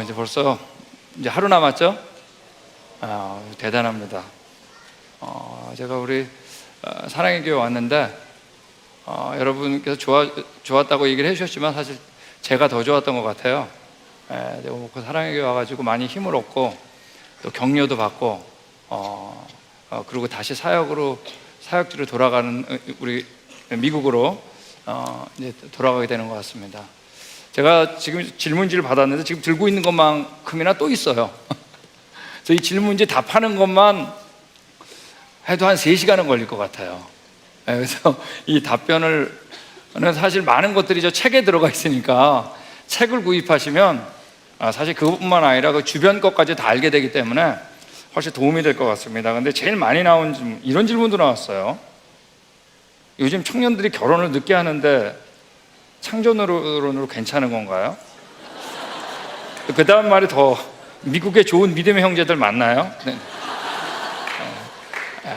이제 벌써 이제 하루 남았죠? 대단합니다. 제가 우리 사랑의 교회 왔는데 여러분께서 좋았다고 얘기를 해주셨지만 사실 제가 더 좋았던 것 같아요. 내가 그 사랑의 교회 와가지고 많이 힘을 얻고 또 격려도 받고 그리고 다시 사역지로 돌아가는 우리 미국으로 이제 돌아가게 되는 것 같습니다. 제가 지금 질문지를 받았는데 지금 들고 있는 것만큼이나 또 있어요. 그래서 이 질문지 답하는 것만 해도 한 3시간은 걸릴 것 같아요. 그래서 이 답변은 사실 많은 것들이 저 책에 들어가 있으니까 책을 구입하시면 사실 그것뿐만 아니라 그 주변 것까지 다 알게 되기 때문에 훨씬 도움이 될 것 같습니다. 근데 제일 많이 나온 질문, 이런 질문도 나왔어요. 요즘 청년들이 결혼을 늦게 하는데 창조론으로 괜찮은 건가요? 그 다음 말이 더 미국에 좋은 믿음의 형제들 많나요? 네.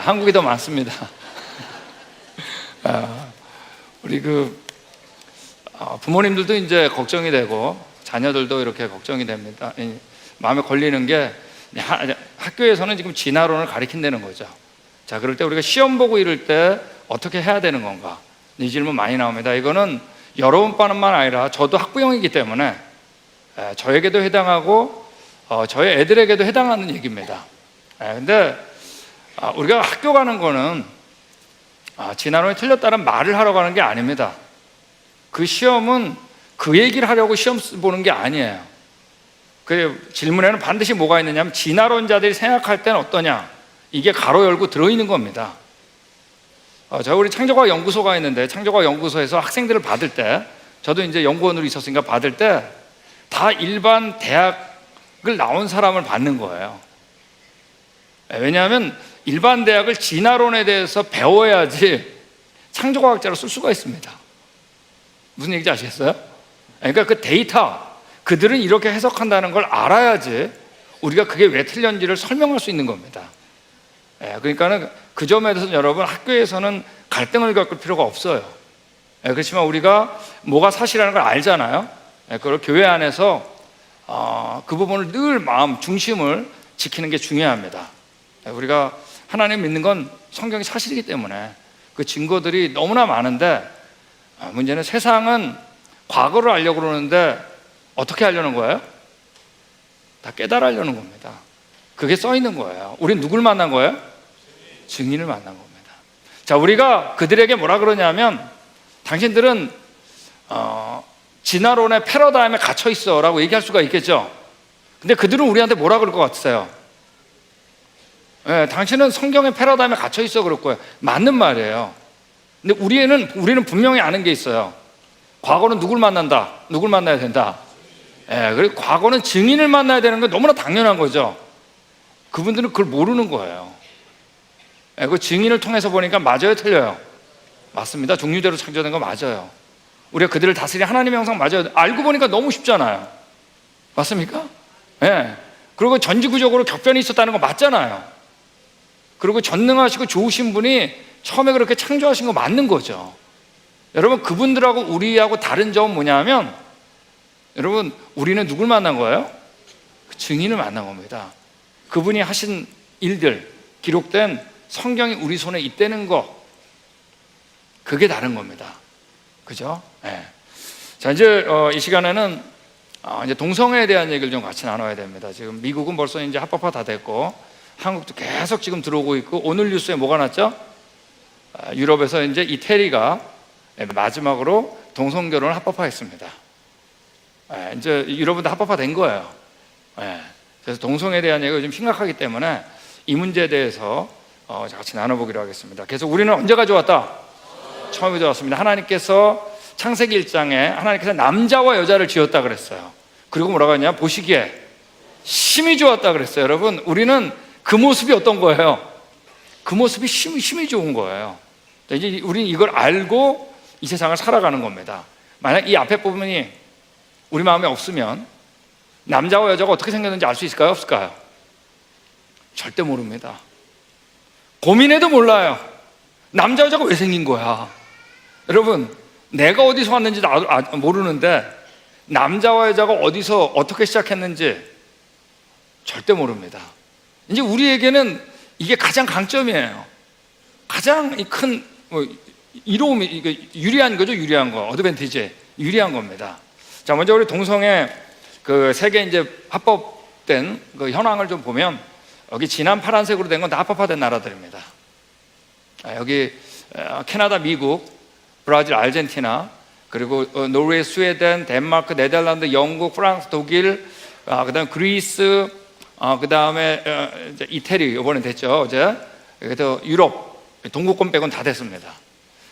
한국이 더 많습니다. 우리 부모님들도 이제 걱정이 되고 자녀들도 이렇게 걱정이 됩니다. 마음에 걸리는 게 학교에서는 지금 진화론을 가리킨다는 거죠. 자, 그럴 때 우리가 시험 보고 이럴 때 어떻게 해야 되는 건가? 이 질문 많이 나옵니다. 이거는 여러분뿐만 아니라 저도 학부형이기 때문에 저에게도 해당하고 저의 애들에게도 해당하는 얘기입니다. 근데 우리가 학교 가는 거는 진화론이 틀렸다는 말을 하러 가는 게 아닙니다. 그 시험은 그 얘기를 하려고 시험 보는 게 아니에요. 그 질문에는 반드시 뭐가 있느냐면 진화론자들이 생각할 때는 어떠냐, 이게 가로 열고 들어있는 겁니다. 저희 우리 창조과학 연구소가 있는데 창조과학 연구소에서 학생들을 받을 때, 저도 이제 연구원으로 있었으니까 받을 때 다 일반 대학을 나온 사람을 받는 거예요. 왜냐하면 일반 대학을 진화론에 대해서 배워야지 창조과학자로 쓸 수가 있습니다. 무슨 얘기인지 아시겠어요? 그러니까 그 데이터, 그들은 이렇게 해석한다는 걸 알아야지 우리가 그게 왜 틀렸는지를 설명할 수 있는 겁니다. 그러니까는 그 점에 대해서 여러분, 학교에서는 갈등을 겪을 필요가 없어요. 그렇지만 우리가 뭐가 사실이라는 걸 알잖아요. 그걸 교회 안에서 그 부분을 늘 마음 중심을 지키는 게 중요합니다. 우리가 하나님 믿는 건 성경이 사실이기 때문에 그 증거들이 너무나 많은데, 문제는 세상은 과거를 알려고 그러는데 어떻게 하려는 거예요? 다 깨달으려는 겁니다. 그게 써 있는 거예요. 우린 누굴 만난 거예요? 증인을 만난 겁니다. 자, 우리가 그들에게 뭐라 그러냐면, 당신들은 진화론의 패러다임에 갇혀 있어 라고 얘기할 수가 있겠죠. 근데 그들은 우리한테 뭐라 그럴 것 같으세요? 당신은 성경의 패러다임에 갇혀 있어 그럴 거예요. 맞는 말이에요. 근데 우리는 분명히 아는 게 있어요. 과거는 누굴 만난다, 누굴 만나야 된다. 그리고 과거는 증인을 만나야 되는 건 너무나 당연한 거죠. 그분들은 그걸 모르는 거예요. 그 증인을 통해서 보니까 맞아요, 틀려요? 맞습니다. 종류대로 창조된 거 맞아요. 우리가 그들을 다스리는 하나님의 형상 맞아요. 알고 보니까 너무 쉽잖아요. 맞습니까? 그리고 전지구적으로 격변이 있었다는 거 맞잖아요. 그리고 전능하시고 좋으신 분이 처음에 그렇게 창조하신 거 맞는 거죠. 여러분, 그분들하고 우리하고 다른 점은 뭐냐면, 여러분, 우리는 누굴 만난 거예요? 증인을 만난 겁니다. 그분이 하신 일들, 기록된 성경이 우리 손에 있다는 거, 그게 다른 겁니다. 그죠? 자, 이제 이 시간에는 이제 동성애에 대한 얘기를 좀 같이 나눠야 됩니다. 지금 미국은 벌써 이제 합법화 다 됐고, 한국도 계속 지금 들어오고 있고, 오늘 뉴스에 뭐가 났죠? 유럽에서 이제 이태리가 마지막으로 동성결혼을 합법화했습니다. 이제 유럽은 합법화된 거예요. 그래서 동성애에 대한 얘기가 좀 심각하기 때문에 이 문제에 대해서 같이 나눠보기로 하겠습니다. 그래서 우리는 언제 가져왔다? 처음에 들어왔습니다. 하나님께서 창세기 1장에 하나님께서 남자와 여자를 지었다 그랬어요. 그리고 뭐라고 했냐? 보시기에 심히 좋았다 그랬어요. 여러분, 우리는 그 모습이 어떤 거예요? 그 모습이 심히 좋은 거예요. 이제 우리는 이걸 알고 이 세상을 살아가는 겁니다. 만약 이 앞에 부분이 우리 마음에 없으면 남자와 여자가 어떻게 생겼는지 알 수 있을까요? 없을까요? 절대 모릅니다. 고민해도 몰라요. 남자 여자가 왜 생긴 거야? 여러분, 내가 어디서 왔는지 모르는데 남자와 여자가 어디서 어떻게 시작했는지 절대 모릅니다. 이제 우리에게는 이게 가장 강점이에요. 가장 큰 이로움이, 이게 유리한 거죠. 유리한 거, 어드밴티지, 유리한 겁니다. 자, 먼저 우리 동성애 그 세계 이제 합법된 그 현황을 좀 보면, 여기 진한 파란색으로 된 건 다 합법화된 나라들입니다. 여기 캐나다, 미국, 브라질, 아르헨티나, 그리고 노르웨이, 스웨덴, 덴마크, 네덜란드, 영국, 프랑스, 독일, 그다음에 그리스, 그다음에 이태리 이번에 됐죠, 어제. 그래서 유럽 동구권 빼고는 다 됐습니다.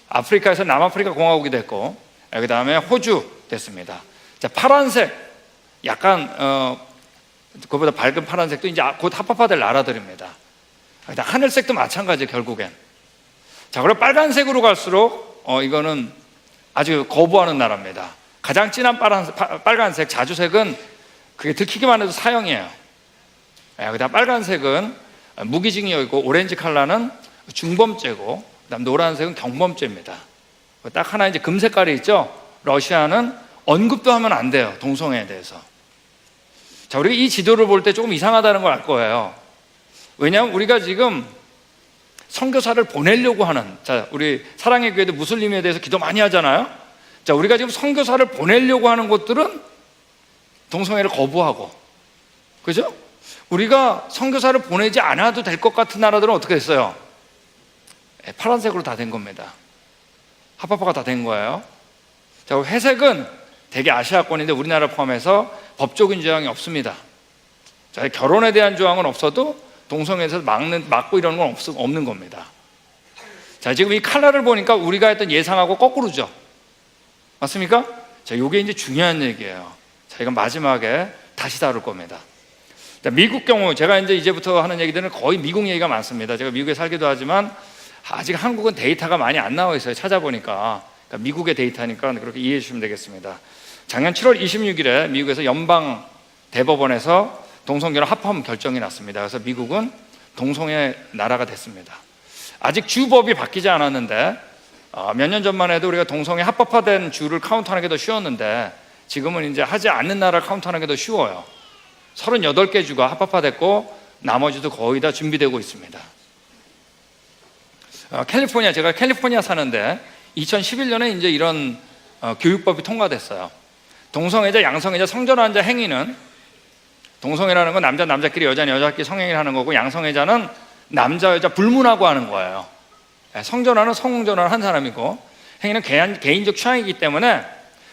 아프리카에서 남아프리카 공화국이 됐고, 그다음에 호주 됐습니다. 자, 파란색, 약간 그보다 밝은 파란색도 이제 곧 합법화될 나라들입니다. 하늘색도 마찬가지, 결국엔. 자, 그리고 빨간색으로 갈수록 이거는 아주 거부하는 나라입니다. 가장 진한 빨간색, 자주색은 그게 들키기만 해도 사형이에요. 그다음 빨간색은 무기징역이고, 오렌지 컬러는 중범죄고, 그다음 노란색은 경범죄입니다. 딱 하나 이제 금색깔이 있죠. 러시아는 언급도 하면 안 돼요, 동성애에 대해서. 자, 우리가 이 지도를 볼 때 조금 이상하다는 걸 알 거예요. 왜냐하면 우리가 지금 선교사를 보내려고 하는, 자, 우리 사랑의 교회도 무슬림에 대해서 기도 많이 하잖아요. 자, 우리가 지금 선교사를 보내려고 하는 곳들은 동성애를 거부하고, 그죠? 우리가 선교사를 보내지 않아도 될 것 같은 나라들은 어떻게 됐어요? 파란색으로 다 된 겁니다. 합법화가 다 된 거예요. 자, 회색은 대개 아시아권인데 우리나라 포함해서 법적인 조항이 없습니다. 자, 결혼에 대한 조항은 없어도 동성애에서 막고 이러는 건 없는 겁니다. 자, 지금 이 컬러를 보니까 우리가 했던 예상하고 거꾸로죠. 맞습니까? 자, 이게 이제 중요한 얘기예요. 자, 이건 마지막에 다시 다룰 겁니다. 자, 미국 경우, 제가 이제부터 하는 얘기들은 거의 미국 얘기가 많습니다. 제가 미국에 살기도 하지만 아직 한국은 데이터가 많이 안 나와 있어요. 찾아보니까. 그러니까 미국의 데이터니까 그렇게 이해해 주시면 되겠습니다. 작년 7월 26일에 미국에서 연방 대법원에서 동성결혼 합헌 결정이 났습니다. 그래서 미국은 동성애 나라가 됐습니다. 아직 주법이 바뀌지 않았는데 몇 년 전만 해도 우리가 동성애 합법화된 주를 카운트하는 게 더 쉬웠는데, 지금은 이제 하지 않는 나라를 카운트하는 게 더 쉬워요. 38개 주가 합법화됐고 나머지도 거의 다 준비되고 있습니다. 캘리포니아, 제가 캘리포니아 사는데 2011년에 이제 이런 교육법이 통과됐어요. 동성애자, 양성애자, 성전환자 행위는, 동성애라는 건 남자끼리, 여자는 여자끼리 성행위를 하는 거고, 양성애자는 남자 여자 불문하고 하는 거예요. 성전환은 성전환을 한 사람이고, 행위는 개인적 취향이기 때문에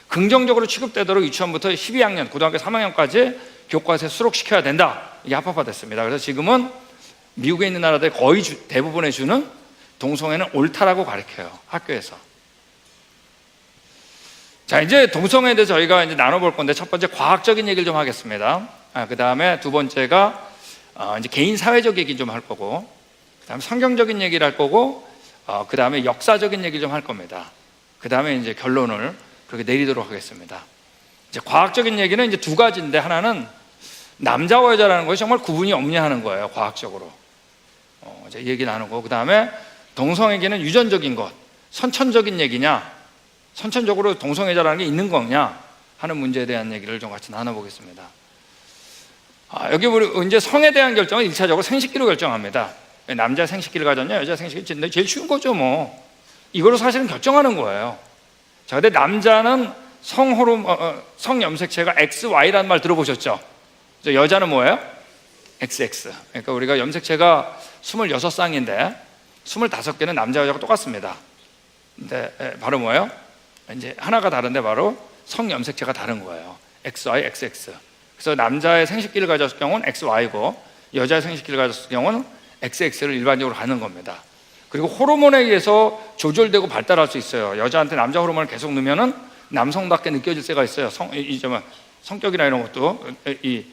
긍정적으로 취급되도록 유치원부터 12학년, 고등학교 3학년까지 교과서에 수록시켜야 된다. 이게 합법화됐습니다. 그래서 지금은 미국에 있는 나라들 거의 대부분의 주는 동성애는 옳다라고 가르쳐요, 학교에서. 자, 이제 동성애에 대해서 저희가 이제 나눠볼 건데, 첫 번째 과학적인 얘기를 좀 하겠습니다. 그 다음에 두 번째가 이제 개인 사회적 얘기 좀 할 거고, 그 다음에 성경적인 얘기를 할 거고, 그 다음에 역사적인 얘기 좀 할 겁니다. 그 다음에 이제 결론을 그렇게 내리도록 하겠습니다. 이제 과학적인 얘기는 이제 두 가지인데, 하나는 남자와 여자라는 것이 정말 구분이 없냐 하는 거예요, 과학적으로. 이제 얘기 나누고, 그 다음에 동성애계는 유전적인 것, 선천적인 얘기냐, 선천적으로 동성애자라는 게 있는 거냐 하는 문제에 대한 얘기를 좀 같이 나눠보겠습니다. 여기 우리 이제 성에 대한 결정은 1차적으로 생식기로 결정합니다. 남자 생식기를 가졌냐, 여자 생식기를, 제일 쉬운 거죠, 뭐. 이거로 사실은 결정하는 거예요. 자, 근데 남자는 성염색체가 XY라는 말 들어보셨죠? 여자는 뭐예요? XX. 그러니까 우리가 염색체가 26쌍인데 25개는 남자 여자가 똑같습니다. 근데 바로 뭐예요? 이제 하나가 다른데 바로 성염색체가 다른 거예요. XY, XX. 그래서 남자의 생식기를 가졌을 경우는 XY고, 여자의 생식기를 가졌을 경우는 XX를 일반적으로 갖는 겁니다. 그리고 호르몬에 의해서 조절되고 발달할 수 있어요. 여자한테 남자 호르몬을 계속 넣으면은 남성답게 느껴질 때가 있어요. 성격이나 이런 것도, 이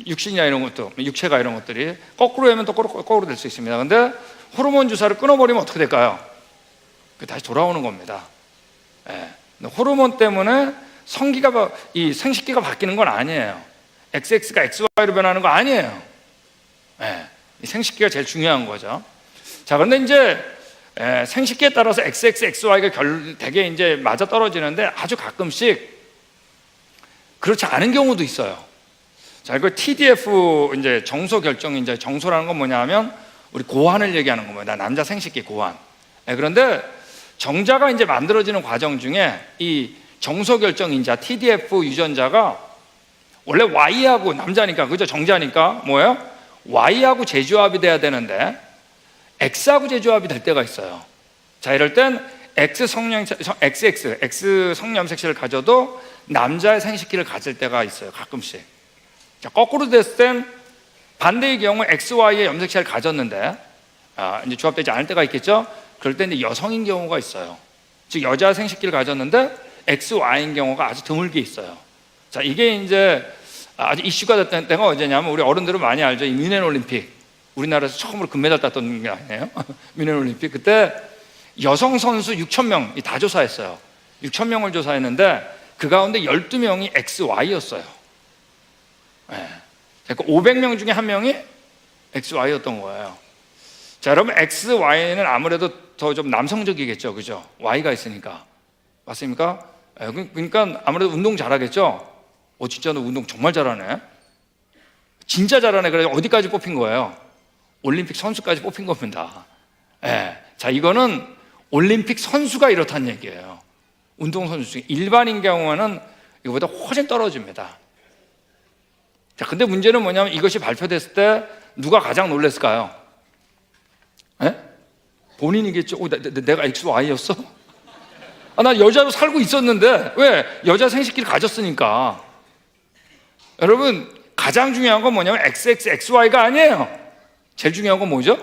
육신이나 이런 것도, 육체가 이런 것들이 거꾸로 하면 또 거꾸로 될 수 있습니다. 근데 호르몬 주사를 끊어버리면 어떻게 될까요? 다시 돌아오는 겁니다. 호르몬 때문에 이 생식기가 바뀌는 건 아니에요. XX가 XY로 변하는 거 아니에요. 이 생식기가 제일 중요한 거죠. 자, 그런데 이제 생식기에 따라서 XX, XY가 대개 이제 맞아 떨어지는데, 아주 가끔씩 그렇지 않은 경우도 있어요. 자, 이거 TDF 이제 정소 결정, 이제 정소라는 건 뭐냐면 우리 고환을 얘기하는 겁니다. 남자 생식기 고환. 그런데 정자가 이제 만들어지는 과정 중에 이 정소 결정 인자 TDF 유전자가 원래 Y하고 남자니까 그죠? 정자니까 뭐예요? Y하고 재조합이 돼야 되는데 X하고 재조합이 될 때가 있어요. 자, 이럴 땐 X 성염색체를 가져도 남자의 생식기를 가질 때가 있어요. 가끔씩. 자, 거꾸로 됐을 땐 반대의 경우 XY의 염색체를 가졌는데 이제 조합되지 않을 때가 있겠죠. 그럴 때 이제 여성인 경우가 있어요. 즉 여자 생식기를 가졌는데 XY인 경우가 아주 드물게 있어요. 자, 이게 이제 아주 이슈가 됐던 때가 언제냐면 우리 어른들은 많이 알죠. 이 뮌헨 올림픽, 우리나라에서 처음으로 금메달 땄던 게 아니에요. 뮌헨 올림픽 그때 여성 선수 6,000명 다 조사했어요. 6,000명을 조사했는데 그 가운데 12명이 XY였어요. 네. 그러니까 500명 중에 한 명이 XY였던 거예요. 자, 여러분 XY는 아무래도 더 좀 남성적이겠죠, 그죠? Y가 있으니까. 맞습니까? 그러니까 아무래도 운동 잘하겠죠? 진짜 너 운동 정말 잘하네. 진짜 잘하네. 그래서 어디까지 뽑힌 거예요? 올림픽 선수까지 뽑힌 겁니다. 네. 자, 이거는 올림픽 선수가 이렇다는 얘기예요. 운동선수 중에 일반인 경우에는 이거보다 훨씬 떨어집니다. 자, 근데 문제는 뭐냐면 이것이 발표됐을 때 누가 가장 놀랐을까요? 에? 본인이겠죠. 내가 XY였어? 나 여자로 살고 있었는데 왜? 여자 생식기를 가졌으니까. 여러분 가장 중요한 건 뭐냐면 XXXY가 아니에요. 제일 중요한 건 뭐죠?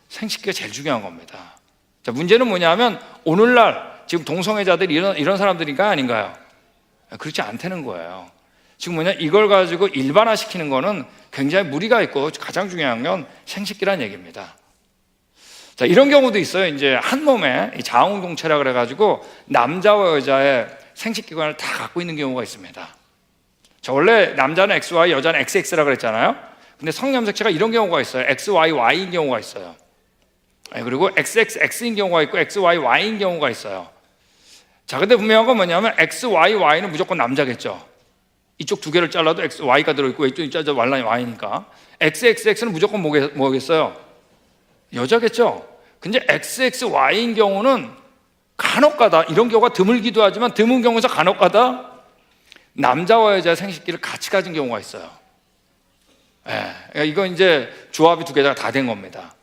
생식기가 제일 중요한 겁니다. 자, 문제는 뭐냐면 오늘날 지금 동성애자들이 이런 사람들인가 아닌가요? 그렇지 않다는 거예요. 지금 뭐냐, 이걸 가지고 일반화시키는 거는 굉장히 무리가 있고 가장 중요한 건 생식기란 얘기입니다. 자, 이런 경우도 있어요. 이제 한 몸에 자웅동체라 그래가지고 남자와 여자의 생식기관을 다 갖고 있는 경우가 있습니다. 자, 원래 남자는 XY, 여자는 XX라 그랬잖아요. 근데 성염색체가 이런 경우가 있어요. XYY인 경우가 있어요. 그리고 XXX인 경우가 있고 XYY인 경우가 있어요. 자, 근데 분명한 건 뭐냐면 XYY는 무조건 남자겠죠. 이쪽 두 개를 잘라도 XY가 들어있고 이쪽이 잘라도 Y니까. XXX는 무조건 뭐겠어요? 여자겠죠. 근데 XXY인 경우는 간혹가다, 이런 경우가 드물기도 하지만 드문 경우에서 간혹가다 남자와 여자의 생식기를 같이 가진 경우가 있어요. 이거 이제 조합이 두 개가 다 된 겁니다.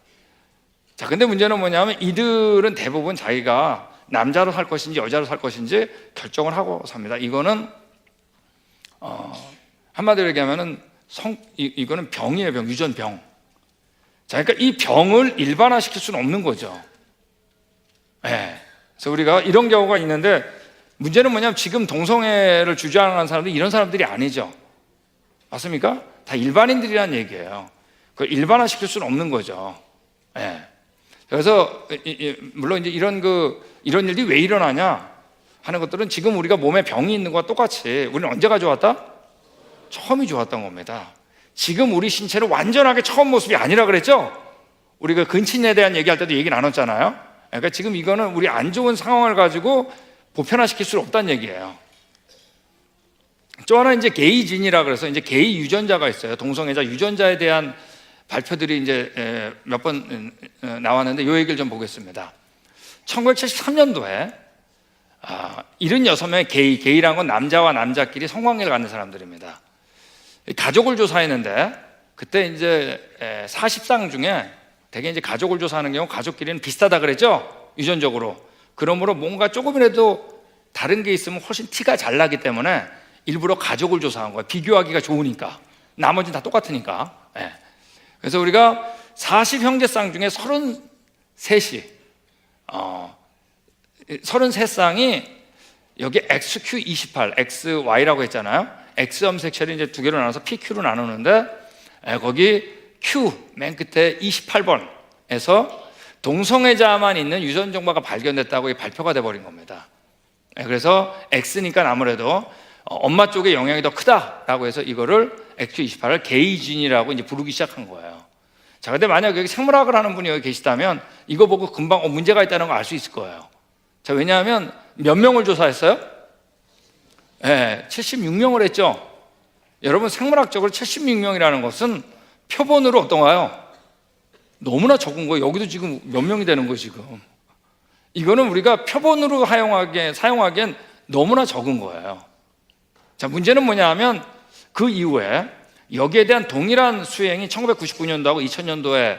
자, 근데 문제는 뭐냐면 이들은 대부분 자기가 남자로 살 것인지 여자로 살 것인지 결정을 하고 삽니다. 이거는 한마디로 얘기하면은 이거는 병이에요. 병, 유전병. 자, 그러니까 이 병을 일반화시킬 수는 없는 거죠. 그래서 우리가 이런 경우가 있는데 문제는 뭐냐면 지금 동성애를 주장하는 사람들이 이런 사람들이 아니죠. 맞습니까? 다 일반인들이란 얘기예요. 그걸 일반화시킬 수는 없는 거죠. 그래서 물론 이제 이런 일들이 왜 일어나냐 하는 것들은 지금 우리가 몸에 병이 있는 것과 똑같이 우리는 언제 가져왔다? 처음이 좋았던 겁니다. 지금 우리 신체는 완전하게 처음 모습이 아니라 그랬죠? 우리가 근친에 대한 얘기할 때도 얘기 나눴잖아요. 그러니까 지금 이거는 우리 안 좋은 상황을 가지고 보편화시킬 수 없다는 얘기예요. 또 하나 이제 게이진이라 그래서 이제 게이 유전자가 있어요. 동성애자 유전자에 대한 발표들이 이제 몇 번 나왔는데 이 얘기를 좀 보겠습니다. 1973년도에 76명의 게이라는 건 남자와 남자끼리 성관계를 갖는 사람들입니다. 가족을 조사했는데 그때 이제 40상 중에 대개 이제 가족을 조사하는 경우 가족끼리는 비슷하다 그랬죠? 유전적으로. 그러므로 뭔가 조금이라도 다른 게 있으면 훨씬 티가 잘 나기 때문에 일부러 가족을 조사한 거예요. 비교하기가 좋으니까. 나머지는 다 똑같으니까. 그래서 우리가 40형제쌍 중에 33이 33쌍이 여기 XQ28, XY라고 했잖아요. X 염색체를 이제 두 개로 나눠서 PQ로 나누는데 거기 Q 맨 끝에 28번에서 동성애자만 있는 유전 정보가 발견됐다고 발표가 돼버린 겁니다. 그래서 X니까 아무래도 엄마 쪽의 영향이 더 크다라고 해서 이거를 XQ28을 게이진이라고 이제 부르기 시작한 거예요. 자, 근데 만약 여기 생물학을 하는 분이 여기 계시다면 이거 보고 금방 문제가 있다는 걸 알 수 있을 거예요. 자, 왜냐하면 몇 명을 조사했어요? 76명을 했죠. 여러분, 생물학적으로 76명이라는 것은 표본으로 어떤가요? 너무나 적은 거예요. 여기도 지금 몇 명이 되는 거예요, 지금. 이거는 우리가 표본으로 사용하기엔 너무나 적은 거예요. 자, 문제는 뭐냐 하면 그 이후에 여기에 대한 동일한 수행이 1999년도하고 2000년도에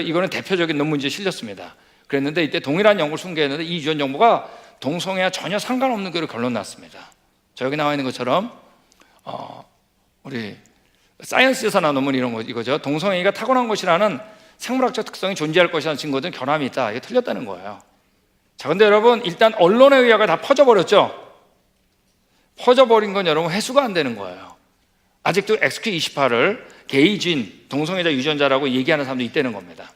이거는 대표적인 논문지에 실렸습니다. 그랬는데 이때 동일한 연구를 소개했는데 이 유전 정보가 동성애와 전혀 상관없는 거로 결론 났습니다. 자, 여기 나와 있는 것처럼 우리 사이언스에서 나온 논문 이거죠. 동성애가 타고난 것이라는 생물학적 특성이 존재할 것이라는 증거든 결함이 있다. 이게 틀렸다는 거예요. 자, 근데 여러분, 일단 언론에 의하가 다 퍼져버렸죠. 퍼져버린 건 여러분 회수가 안 되는 거예요. 아직도 XQ28을 게이진, 동성애자 유전자라고 얘기하는 사람도 있다는 겁니다.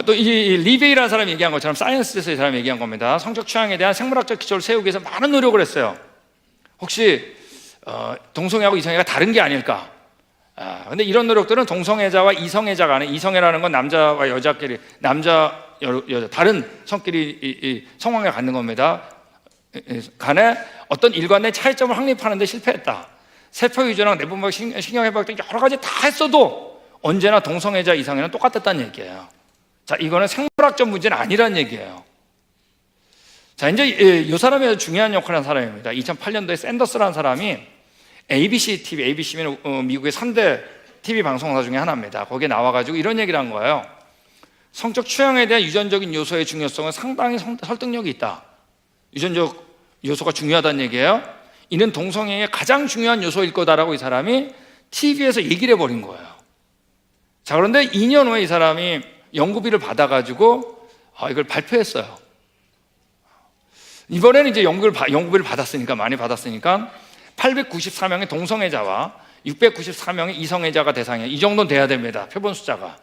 또 이 리베이라는 사람이 얘기한 것처럼 사이언스에서 이 사람이 얘기한 겁니다. 성적 취향에 대한 생물학적 기초를 세우기 위해서 많은 노력을 했어요. 혹시 동성애하고 이성애가 다른 게 아닐까? 근데 이런 노력들은 동성애자와 이성애자 간에, 이성애라는 건 남자와 여자끼리, 남자, 여자 다른 성끼리 성관계를 갖는 겁니다. 간에 어떤 일관된 차이점을 확립하는 데 실패했다. 세포 유전학, 내분막 신경해부학 등 여러 가지 다 했어도 언제나 동성애자, 이성애는 똑같았다는 얘기예요. 자, 이거는 생물학적 문제는 아니란 얘기예요. 자, 이제 이 사람이 아주 중요한 역할을 한 사람입니다. 2008년도에 샌더스라는 사람이 ABC TV, ABC는 미국의 3대 TV 방송사 중에 하나입니다. 거기에 나와가지고 이런 얘기를 한 거예요. 성적 취향에 대한 유전적인 요소의 중요성은 상당히 설득력이 있다. 유전적 요소가 중요하다는 얘기예요. 이는 동성애의 가장 중요한 요소일 거다라고 이 사람이 TV에서 얘기를 해버린 거예요. 자, 그런데 2년 후에 이 사람이 연구비를 받아가지고 이걸 발표했어요. 이번에는 이제 연구비를 받았으니까, 많이 받았으니까 894명의 동성애자와 694명의 이성애자가 대상이에요. 이 정도는 돼야 됩니다. 표본 숫자가.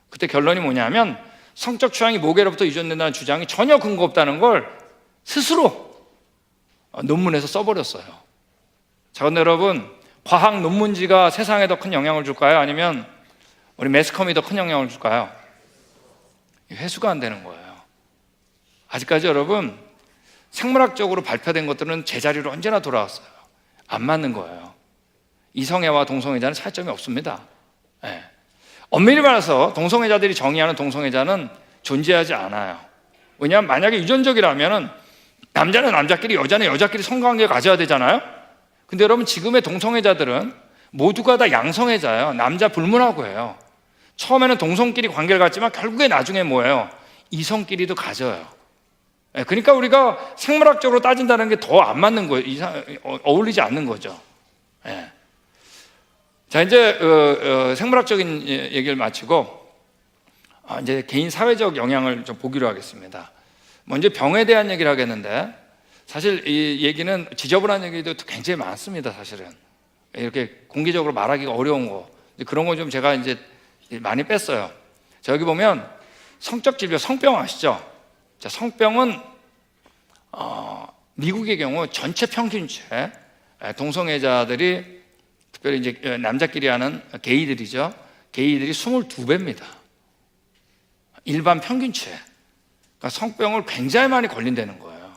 그때 결론이 뭐냐면 성적 취향이 모계로부터 유전된다는 주장이 전혀 근거 없다는 걸 스스로 논문에서 써버렸어요. 자, 근데 여러분, 과학 논문지가 세상에 더 큰 영향을 줄까요? 아니면 우리 매스컴이 더 큰 영향을 줄까요? 회수가 안 되는 거예요. 아직까지 여러분, 생물학적으로 발표된 것들은 제자리로 언제나 돌아왔어요. 안 맞는 거예요. 이성애와 동성애자는 차이점이 없습니다. 엄밀히 말해서 동성애자들이 정의하는 동성애자는 존재하지 않아요. 왜냐하면 만약에 유전적이라면 남자는 남자끼리, 여자는 여자끼리 성관계 가져야 되잖아요. 근데 여러분, 지금의 동성애자들은 모두가 다 양성애자예요. 남자 불문하고 해요. 처음에는 동성끼리 관계를 갖지만 결국에 나중에 뭐예요? 이성끼리도 가져요. 그러니까 우리가 생물학적으로 따진다는 게 더 안 맞는 거예요. 어울리지 않는 거죠. 자, 이제 생물학적인 얘기를 마치고 이제 개인 사회적 영향을 좀 보기로 하겠습니다. 먼저 병에 대한 얘기를 하겠는데, 사실 이 얘기는 지저분한 얘기도 굉장히 많습니다. 사실은 이렇게 공개적으로 말하기가 어려운 거, 그런 거 좀 제가 이제 많이 뺐어요. 자, 여기 보면 성적 질병, 성병 아시죠? 자, 성병은 미국의 경우 전체 평균치, 동성애자들이 특별히 이제 남자끼리 하는 게이들이죠. 게이들이 22배입니다. 일반 평균치. 그러니까 성병을 굉장히 많이 걸린다는 거예요.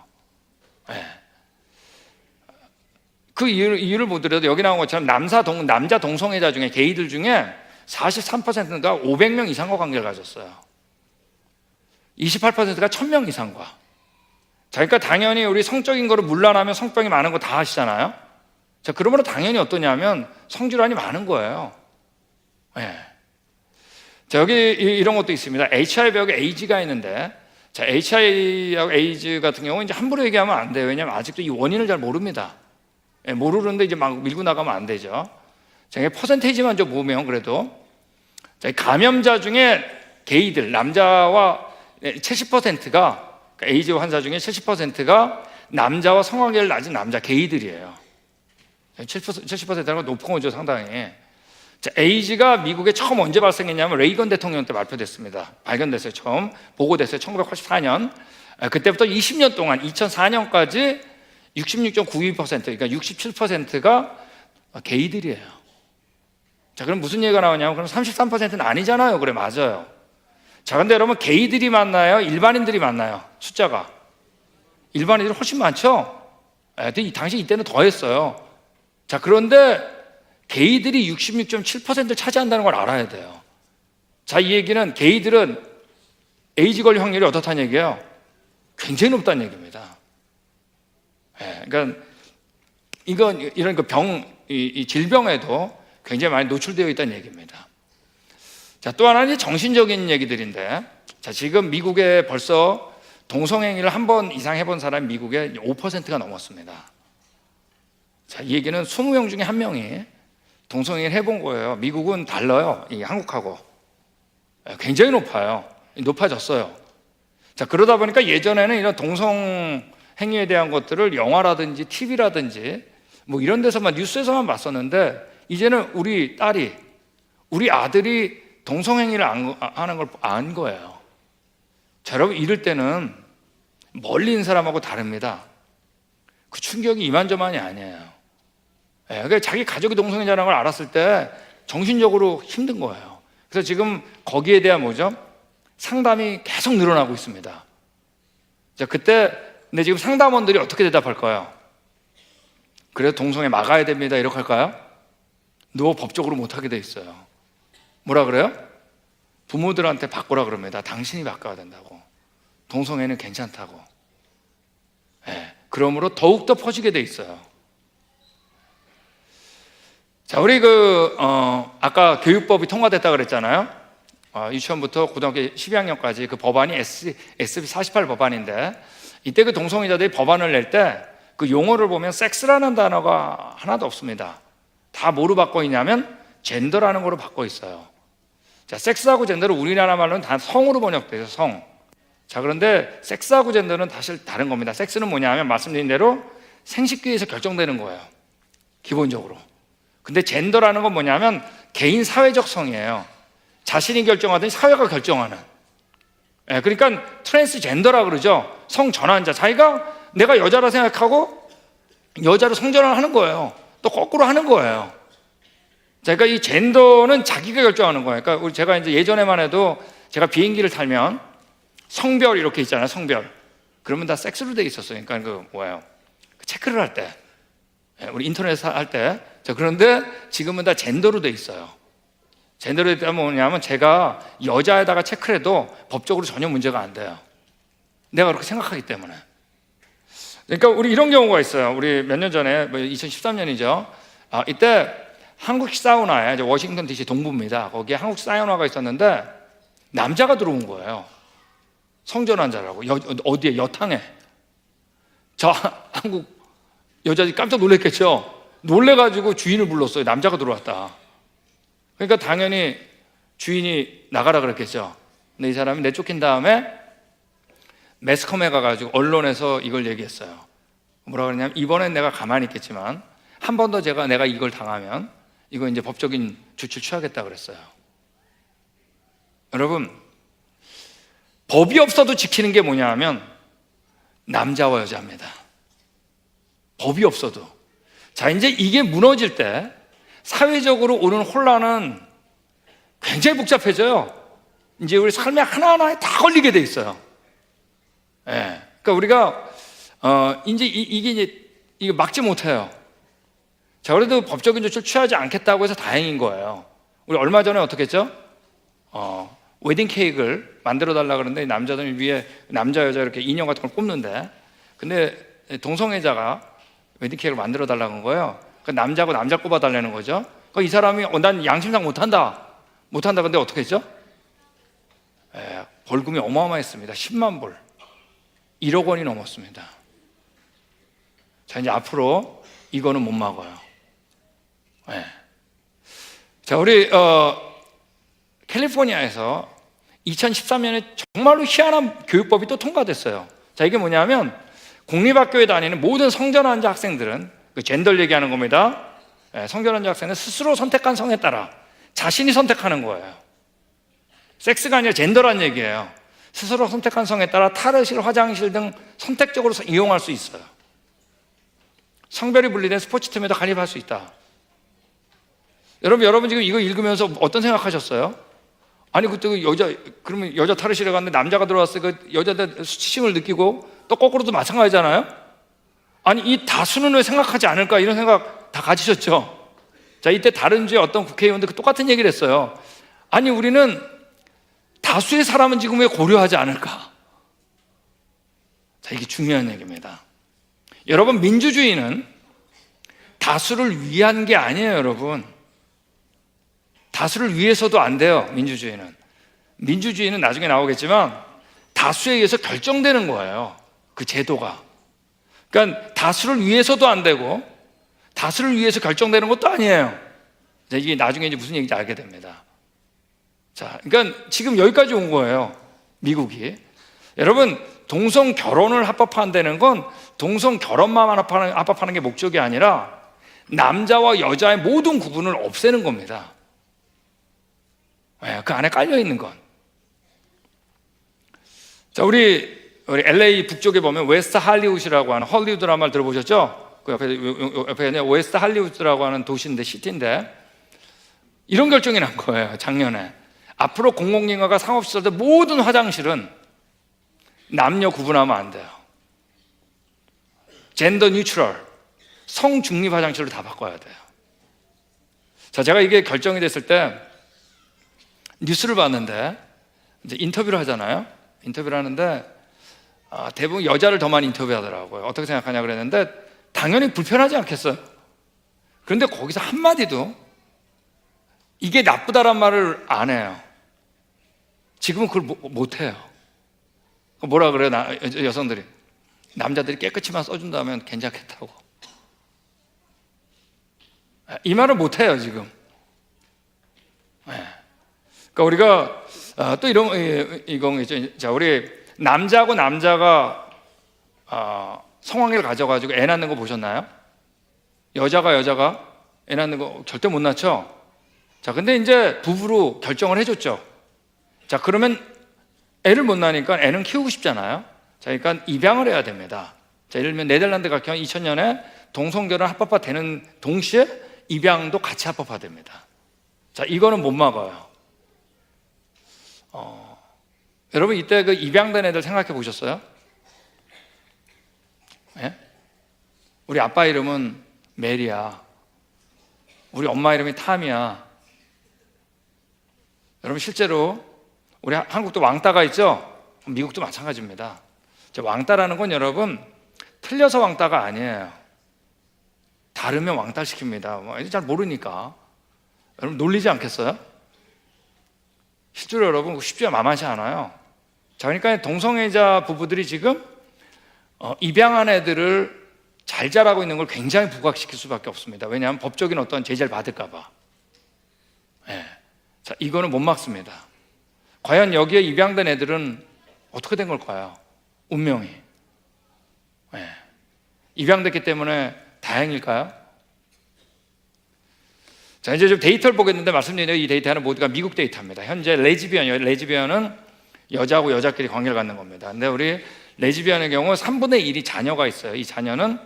그 이유를 보더라도 여기 나온 것처럼 남자 동성애자 중에, 게이들 중에 43%가 500명 이상과 관계를 가졌어요. 28%가 1000명 이상과. 자, 그러니까 당연히 우리 성적인 거를 물러나면 성병이 많은 거 다 아시잖아요. 자, 그러므로 당연히 어떠냐면 성질환이 많은 거예요. 자, 여기 이런 것도 있습니다. HIV하고 에이즈가 있는데, 자, HIV하고 에이즈 같은 경우는 이제 함부로 얘기하면 안 돼요. 왜냐하면 아직도 이 원인을 잘 모릅니다. 모르는데 이제 막 밀고 나가면 안 되죠. 자, 퍼센테이지만 좀 보면 그래도, 자, 감염자 중에 게이들, 남자와 70%가, 에이즈 환자 중에 70%가 남자와 성관계를 가진 남자 게이들이에요. 70%라는 건 높은 거죠, 상당히. 자, 에이즈가 미국에 처음 언제 발생했냐면 레이건 대통령 때 발표됐습니다. 발견됐어요. 처음 보고됐어요. 1984년. 그때부터 20년 동안 2004년까지 66.92%, 그러니까 67%가 게이들이에요. 자, 그럼 무슨 얘기가 나오냐면, 그럼 33%는 아니잖아요. 그래, 맞아요. 자, 근데 여러분, 게이들이 많나요? 일반인들이 많나요? 숫자가 일반인들이 훨씬 많죠. 근데 당시 이때는 더 했어요. 자, 그런데 게이들이 66.7%를 차지한다는 걸 알아야 돼요. 자, 이 얘기는 게이들은 에이즈 걸릴 확률이 어떻다는 얘기예요? 굉장히 높다는 얘기입니다. 그러니까 이런 이 질병에도 굉장히 많이 노출되어 있다는 얘기입니다. 자, 또 하나는 정신적인 얘기들인데, 자, 지금 미국에 벌써 동성행위를 한 번 이상 해본 사람이 미국에 5%가 넘었습니다. 자, 이 얘기는 20명 중에 1명이 동성행위를 해본 거예요. 미국은 달라요, 이 한국하고. 굉장히 높아졌어요. 자, 그러다 보니까 예전에는 이런 동성행위에 대한 것들을 영화라든지 TV라든지 뭐 이런 데서만, 뉴스에서만 봤었는데, 이제는 우리 딸이, 우리 아들이 동성행위를 하는 걸 안 거예요. 자, 여러분, 이럴 때는 멀리 있는 사람하고 다릅니다. 그 충격이 이만저만이 아니에요. 그러니까 자기 가족이 동성애자라는 걸 알았을 때 정신적으로 힘든 거예요. 그래서 지금 거기에 대한 상담이 계속 늘어나고 있습니다. 자, 근데 지금 상담원들이 어떻게 대답할까요? 그래서 동성애 막아야 됩니다, 이렇게 할까요? 법적으로 못하게 돼 있어요. 뭐라 그래요? 부모들한테 바꾸라 그럽니다. 당신이 바꿔야 된다고. 동성애는 괜찮다고. 그러므로 더욱더 퍼지게 돼 있어요. 자, 우리 아까 교육법이 통과됐다 그랬잖아요. 유치원부터 고등학교 12학년까지 그 법안이 SB 48 법안인데, 이때 그 동성애자들이 법안을 낼 때 그 용어를 보면 섹스라는 단어가 하나도 없습니다. 다 뭐로 바꿔 있냐면 젠더라는 거로 바꿔 있어요. 자, 섹스하고 젠더를 우리나라 말로는 다 성으로 번역돼요, 성. 자, 그런데 섹스하고 젠더는 사실 다른 겁니다. 섹스는 뭐냐면 말씀드린 대로 생식기에서 결정되는 거예요, 기본적으로. 근데 젠더라는 건 뭐냐면 개인 사회적 성이에요. 자신이 결정하든지 사회가 결정하는. 그러니까 트랜스젠더라 그러죠. 성 전환자. 자기가 내가 여자라 생각하고 여자로 성전환을 하는 거예요. 또 거꾸로 하는 거예요. 자, 그러니까 이 젠더는 자기가 결정하는 거예요. 그러니까 제가 이제 예전에만 해도 제가 비행기를 타면 성별 이렇게 있잖아요, 성별. 그러면 다 섹스로 돼 있었어요. 그러니까 체크를 할 때, 우리 인터넷 할 때. 자, 그런데 지금은 다 젠더로 돼 있어요. 젠더로 되면 뭐냐면 제가 여자에다가 체크를 해도 법적으로 전혀 문제가 안 돼요. 내가 그렇게 생각하기 때문에. 그러니까 우리 이런 경우가 있어요. 우리 몇 년 전에 2013년이죠. 이때 한국식 사우나에, 이제 워싱턴 DC 동부입니다. 거기에 한국 사우나가 있었는데 남자가 들어온 거예요. 성전환자라고. 어디에? 여탕에. 저 한국 여자들이 깜짝 놀랐겠죠. 놀래가지고 주인을 불렀어요. 남자가 들어왔다. 그러니까 당연히 주인이 나가라 그랬겠죠. 근데 이 사람이 내쫓긴 다음에 매스컴에 가가지고 언론에서 이걸 얘기했어요. 뭐라 그러냐면, 이번엔 내가 가만히 있겠지만 한 번 더 내가 이걸 당하면 이거 이제 법적인 조치를 취하겠다 그랬어요. 여러분, 법이 없어도 지키는 게 뭐냐 하면 남자와 여자입니다. 법이 없어도. 자, 이제 이게 무너질 때 사회적으로 오는 혼란은 굉장히 복잡해져요. 이제 우리 삶의 하나하나에 다 걸리게 돼 있어요. 그러니까 우리가 이제 이게 막지 못해요. 자, 그래도 법적인 조치를 취하지 않겠다고 해서 다행인 거예요. 우리 얼마 전에 어떻게 했죠? 웨딩 케이크를 만들어 달라 그러는데 남자들 위에 남자 여자 이렇게 인형 같은 걸 꼽는데, 근데 동성애자가 웨딩 케이크를 만들어 달라고 한 거예요. 그 남자고 남자 꼽아 달라는 거죠. 이 사람이 난 양심상 못한다. 근데 어떻게 했죠? 벌금이 어마어마했습니다. 10만 불, 1억 원이 넘었습니다. 자, 이제 앞으로 이거는 못 막아요. 자, 우리 캘리포니아에서 2013년에 정말로 희한한 교육법이 또 통과됐어요. 자, 이게 뭐냐면 공립학교에 다니는 모든 성전환자 학생들은, 그 젠더를 얘기하는 겁니다. 성전환자 학생은 스스로 선택한 성에 따라 자신이 선택하는 거예요. 섹스가 아니라 젠더란 얘기예요. 스스로 선택한 성에 따라 탈의실, 화장실 등 선택적으로 이용할 수 있어요. 성별이 분리된 스포츠팀에도 가입할 수 있다. 여러분 지금 이거 읽으면서 어떤 생각하셨어요? 아니, 그때 그러면 여자 탈의실에 갔는데 남자가 들어왔어요. 그 여자들 수치심을 느끼고, 또 거꾸로도 마찬가지잖아요. 아니 이 다수는 왜 생각하지 않을까 이런 생각 다 가지셨죠? 자, 이때 다른 주에 어떤 국회의원들 똑같은 얘기를 했어요. 아니 우리는 다수의 사람은 지금 왜 고려하지 않을까? 자, 이게 중요한 얘기입니다. 여러분, 민주주의는 다수를 위한 게 아니에요, 여러분. 다수를 위해서도 안 돼요, 민주주의는. 민주주의는 나중에 나오겠지만 다수에 의해서 결정되는 거예요, 그 제도가. 그러니까 다수를 위해서도 안 되고 다수를 위해서 결정되는 것도 아니에요. 자, 이게 나중에 이제 무슨 얘기인지 알게 됩니다. 자, 그러니까 지금 여기까지 온 거예요, 미국이. 여러분, 동성 결혼을 합법화한다는 건 동성 결혼만 합법화하는 게 목적이 아니라 남자와 여자의 모든 구분을 없애는 겁니다. 그 안에 깔려 있는 건. 자, 우리 LA 북쪽에 보면 웨스트 할리우드라고 하는 헐리우드 드라마를 들어보셨죠? 그 옆에 웨스트 할리우드라고 하는 도시인데, 시티인데, 이런 결정이 난 거예요, 작년에. 앞으로 공공기관과 상업시설들 모든 화장실은 남녀 구분하면 안 돼요. 젠더 뉴트럴, 성중립 화장실로 다 바꿔야 돼요. 자, 제가 이게 결정이 됐을 때 뉴스를 봤는데, 이제 인터뷰를 하잖아요. 인터뷰를 하는데 대부분 여자를 더 많이 인터뷰하더라고요. 어떻게 생각하냐 그랬는데 당연히 불편하지 않겠어요? 그런데 거기서 한마디도 이게 나쁘다란 말을 안 해요. 지금은 그걸 못 해요. 뭐라 그래요? 여성들이 남자들이 깨끗이만 써준다면 괜찮겠다고. 이 말을 못 해요, 지금. 그러니까 우리가 또 이건 있죠. 자, 우리 남자하고 남자가 성관계를 가져가지고 애 낳는 거 보셨나요? 여자가 애 낳는 거 절대 못 낳죠. 자, 근데 이제 부부로 결정을 해줬죠. 자, 그러면 애를 못 낳으니까 애는 키우고 싶잖아요. 자, 그러니까 입양을 해야 됩니다. 자, 예를 들면 네덜란드 같은 경우 2000년에 동성결혼 합법화되는 동시에 입양도 같이 합법화됩니다. 자, 이거는 못 막아요. 여러분, 이때 그 입양된 애들 생각해 보셨어요? 예? 우리 아빠 이름은 메리야. 우리 엄마 이름이 탐이야. 여러분, 실제로 우리 한국도 왕따가 있죠? 미국도 마찬가지입니다. 왕따라는 건 여러분 틀려서 왕따가 아니에요. 다르면 왕따시킵니다. 잘 모르니까. 여러분 놀리지 않겠어요? 실제로 여러분 쉽지 만만치 않아요. 자, 그러니까 동성애자 부부들이 지금 입양한 애들을 잘 자라고 있는 걸 굉장히 부각시킬 수밖에 없습니다. 왜냐하면 법적인 어떤 제재를 받을까 봐. 자, 이거는 못 막습니다. 과연 여기에 입양된 애들은 어떻게 된 걸까요? 운명이. 입양됐기 때문에 다행일까요? 자, 이제 좀 데이터를 보겠는데 말씀드린 이 데이터는 모두가 미국 데이터입니다. 현재 레즈비언은 여자하고 여자끼리 관계를 갖는 겁니다. 근데 우리 레즈비언의 경우 3분의 1이 자녀가 있어요. 이 자녀는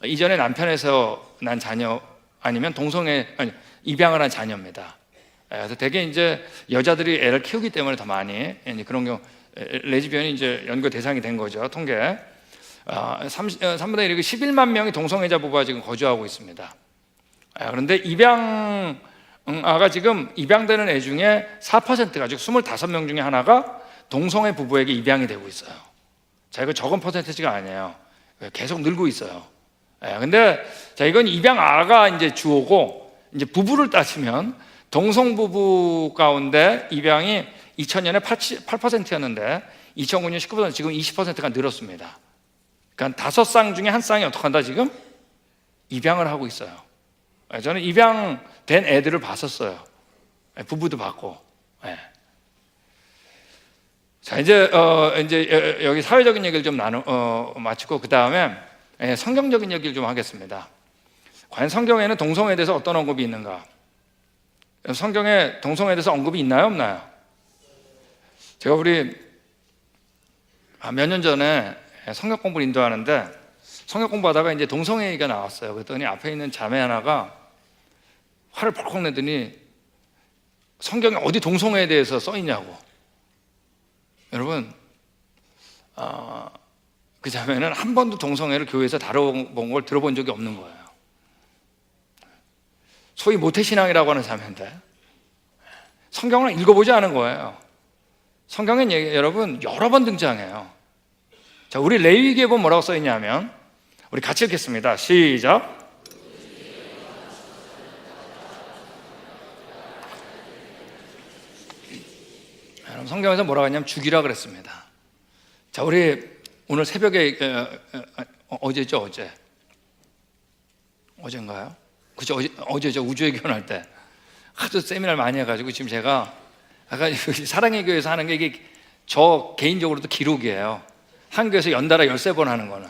이전에 남편에서 난 자녀 아니면 입양을 한 자녀입니다. 그래서 대개 이제 여자들이 애를 키우기 때문에 더 많이 그런 경우 레즈비언이 이제 연구 대상이 된 거죠. 통계 3분의 1이 11만 명이 동성애자 부부가 지금 거주하고 있습니다. 그런데 입양아가 지금 입양되는 애 중에 4%가 즉 25명 중에 하나가 동성애 부부에게 입양이 되고 있어요. 자, 이거 적은 퍼센테이지가 아니에요. 계속 늘고 있어요. 근데 자, 이건 입양아가 이제 주어고, 이제 부부를 따지면 동성 부부 가운데 입양이 2000년에 8%였는데 2009년 19%, 지금 20%가 늘었습니다. 그러니까 5쌍 중에 한 쌍이 어떻게 한다 지금? 입양을 하고 있어요. 저는 입양된 애들을 봤었어요. 부부도 봤고. 자, 이제 여기 사회적인 얘기를 좀 마치고 그 다음에 성경적인 얘기를 좀 하겠습니다. 과연 성경에는 동성애에 대해서 어떤 언급이 있는가? 성경에 동성애에 대해서 언급이 있나요, 없나요? 제가 우리 몇 년 전에 성경 공부를 인도하는데 성경 공부하다가 이제 동성애 얘기가 나왔어요. 그랬더니 앞에 있는 자매 하나가 화를 벌컥 내더니 성경에 어디 동성애에 대해서 써 있냐고. 여러분, 그 자매는 한 번도 동성애를 교회에서 다뤄본 걸 들어본 적이 없는 거예요. 소위 모태신앙이라고 하는 자매인데 성경을 읽어보지 않은 거예요. 성경엔 여러분 여러 번 등장해요. 자, 우리 레위기에 보면 뭐라고 써있냐면, 우리 같이 읽겠습니다. 시작. 여러분, 성경에서 뭐라고 했냐면 죽이라 그랬습니다. 자, 우리 오늘 새벽에 어제죠, 어젠가요? 그죠? 어제죠. 우주의 교훈할 때 하도 세미나를 많이 해가지고 지금 제가 아까 사랑의 교회에서 하는 게 이게 저 개인적으로도 기록이에요. 한 교회에서 연달아 13번 하는 거는.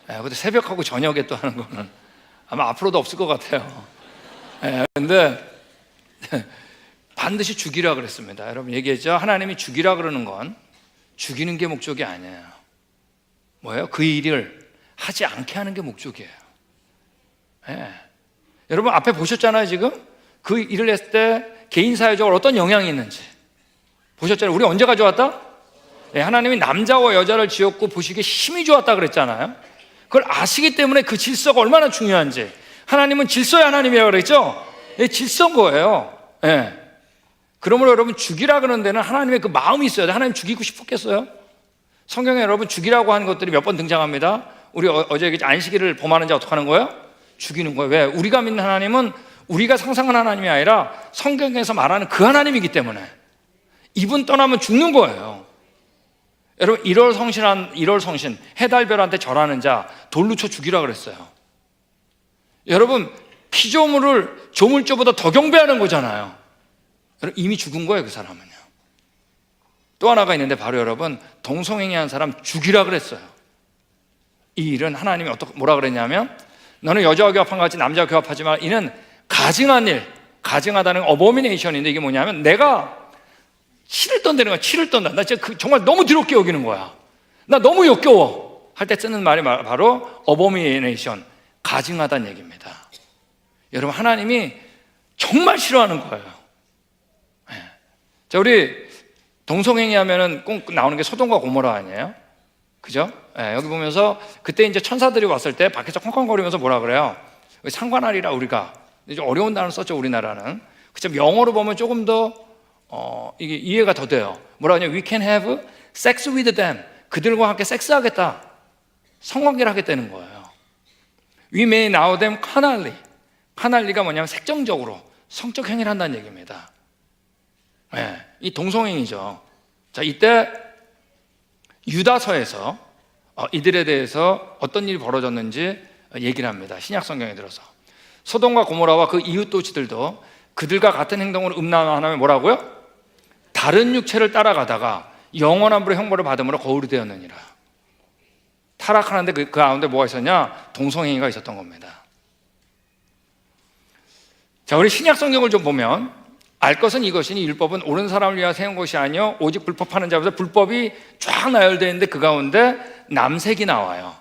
근데 새벽하고 저녁에 또 하는 거는 아마 앞으로도 없을 것 같아요. 근데 반드시 죽이라 그랬습니다. 여러분 얘기했죠? 하나님이 죽이라 그러는 건 죽이는 게 목적이 아니에요. 뭐예요? 그 일을 하지 않게 하는 게 목적이에요. 여러분 앞에 보셨잖아요. 지금 그 일을 했을 때 개인 사회적으로 어떤 영향이 있는지 보셨잖아요. 우리 언제 가져왔다? 하나님이 남자와 여자를 지었고 보시기에 힘이 좋았다 그랬잖아요. 그걸 아시기 때문에 그 질서가 얼마나 중요한지. 하나님은 질서의 하나님이라고 그랬죠? 질서인 거예요. 그러므로 여러분 죽이라 그러는 데는 하나님의 그 마음이 있어야 돼. 하나님 죽이고 싶었겠어요? 성경에 여러분 죽이라고 하는 것들이 몇 번 등장합니다. 우리 어제 안식일을 범하는 자 어떻게 하는 거예요? 죽이는 거예요. 왜? 우리가 믿는 하나님은 우리가 상상한 하나님이 아니라 성경에서 말하는 그 하나님이기 때문에 이분 떠나면 죽는 거예요. 여러분 1월 성신 해달별한테 절하는 자 돌로 쳐 죽이라 그랬어요. 여러분 피조물을 조물주보다 더 경배하는 거잖아요. 여러분 이미 죽은 거예요. 그 사람은요. 또 하나가 있는데 바로 여러분 동성애한 사람 죽이라 그랬어요. 이 일은 하나님이 뭐라 그랬냐면, 너는 여자와 교합한 것 같이 남자와 교합하지 마. 이는 가증한 일, 가증하다는 어버미네이션인데 이게 뭐냐면 내가 치를 떤다는 거야. 치를 떤다. 나 진짜 정말 너무 더럽게 여기는 거야. 나 너무 역겨워 할 때 쓰는 말이 바로 어버미네이션, 가증하다는 얘기입니다. 여러분 하나님이 정말 싫어하는 거예요. 자, 우리 동성애니 하면은 꼭 나오는 게 소돔과 고모라 아니에요? 그죠? 여기 보면서 그때 이제 천사들이 왔을 때 밖에서 콩콩거리면서 뭐라 그래요? 상관하리라. 우리가 좀 어려운 단어 썼죠, 우리나라는. 그죠? 영어로 보면 조금 더 이게 이해가 더 돼요. 뭐라 하냐? We can have sex with them. 그들과 함께 섹스하겠다. 성관계를 하겠다는 거예요. We may now them carnally. carnally가 뭐냐면 색정적으로 성적 행위를 한다는 얘기입니다. 이 동성행위죠. 자, 이때 유다서에서 이들에 대해서 어떤 일이 벌어졌는지 얘기를 합니다. 신약 성경에 들어서 소돔과 고모라와 그 이웃 도시들도 그들과 같은 행동으로 음란하면 뭐라고요? 다른 육체를 따라가다가 영원한 불의 형벌을 받음으로 거울이 되었느니라. 타락하는데 그 가운데 뭐가 있었냐? 동성행위가 있었던 겁니다. 자, 우리 신약 성경을 좀 보면 알 것은 이것이니 율법은 옳은 사람을 위하여 세운 것이 아니요 오직 불법하는 자로서 불법이 쫙 나열되어 있는데 그 가운데 남색이 나와요.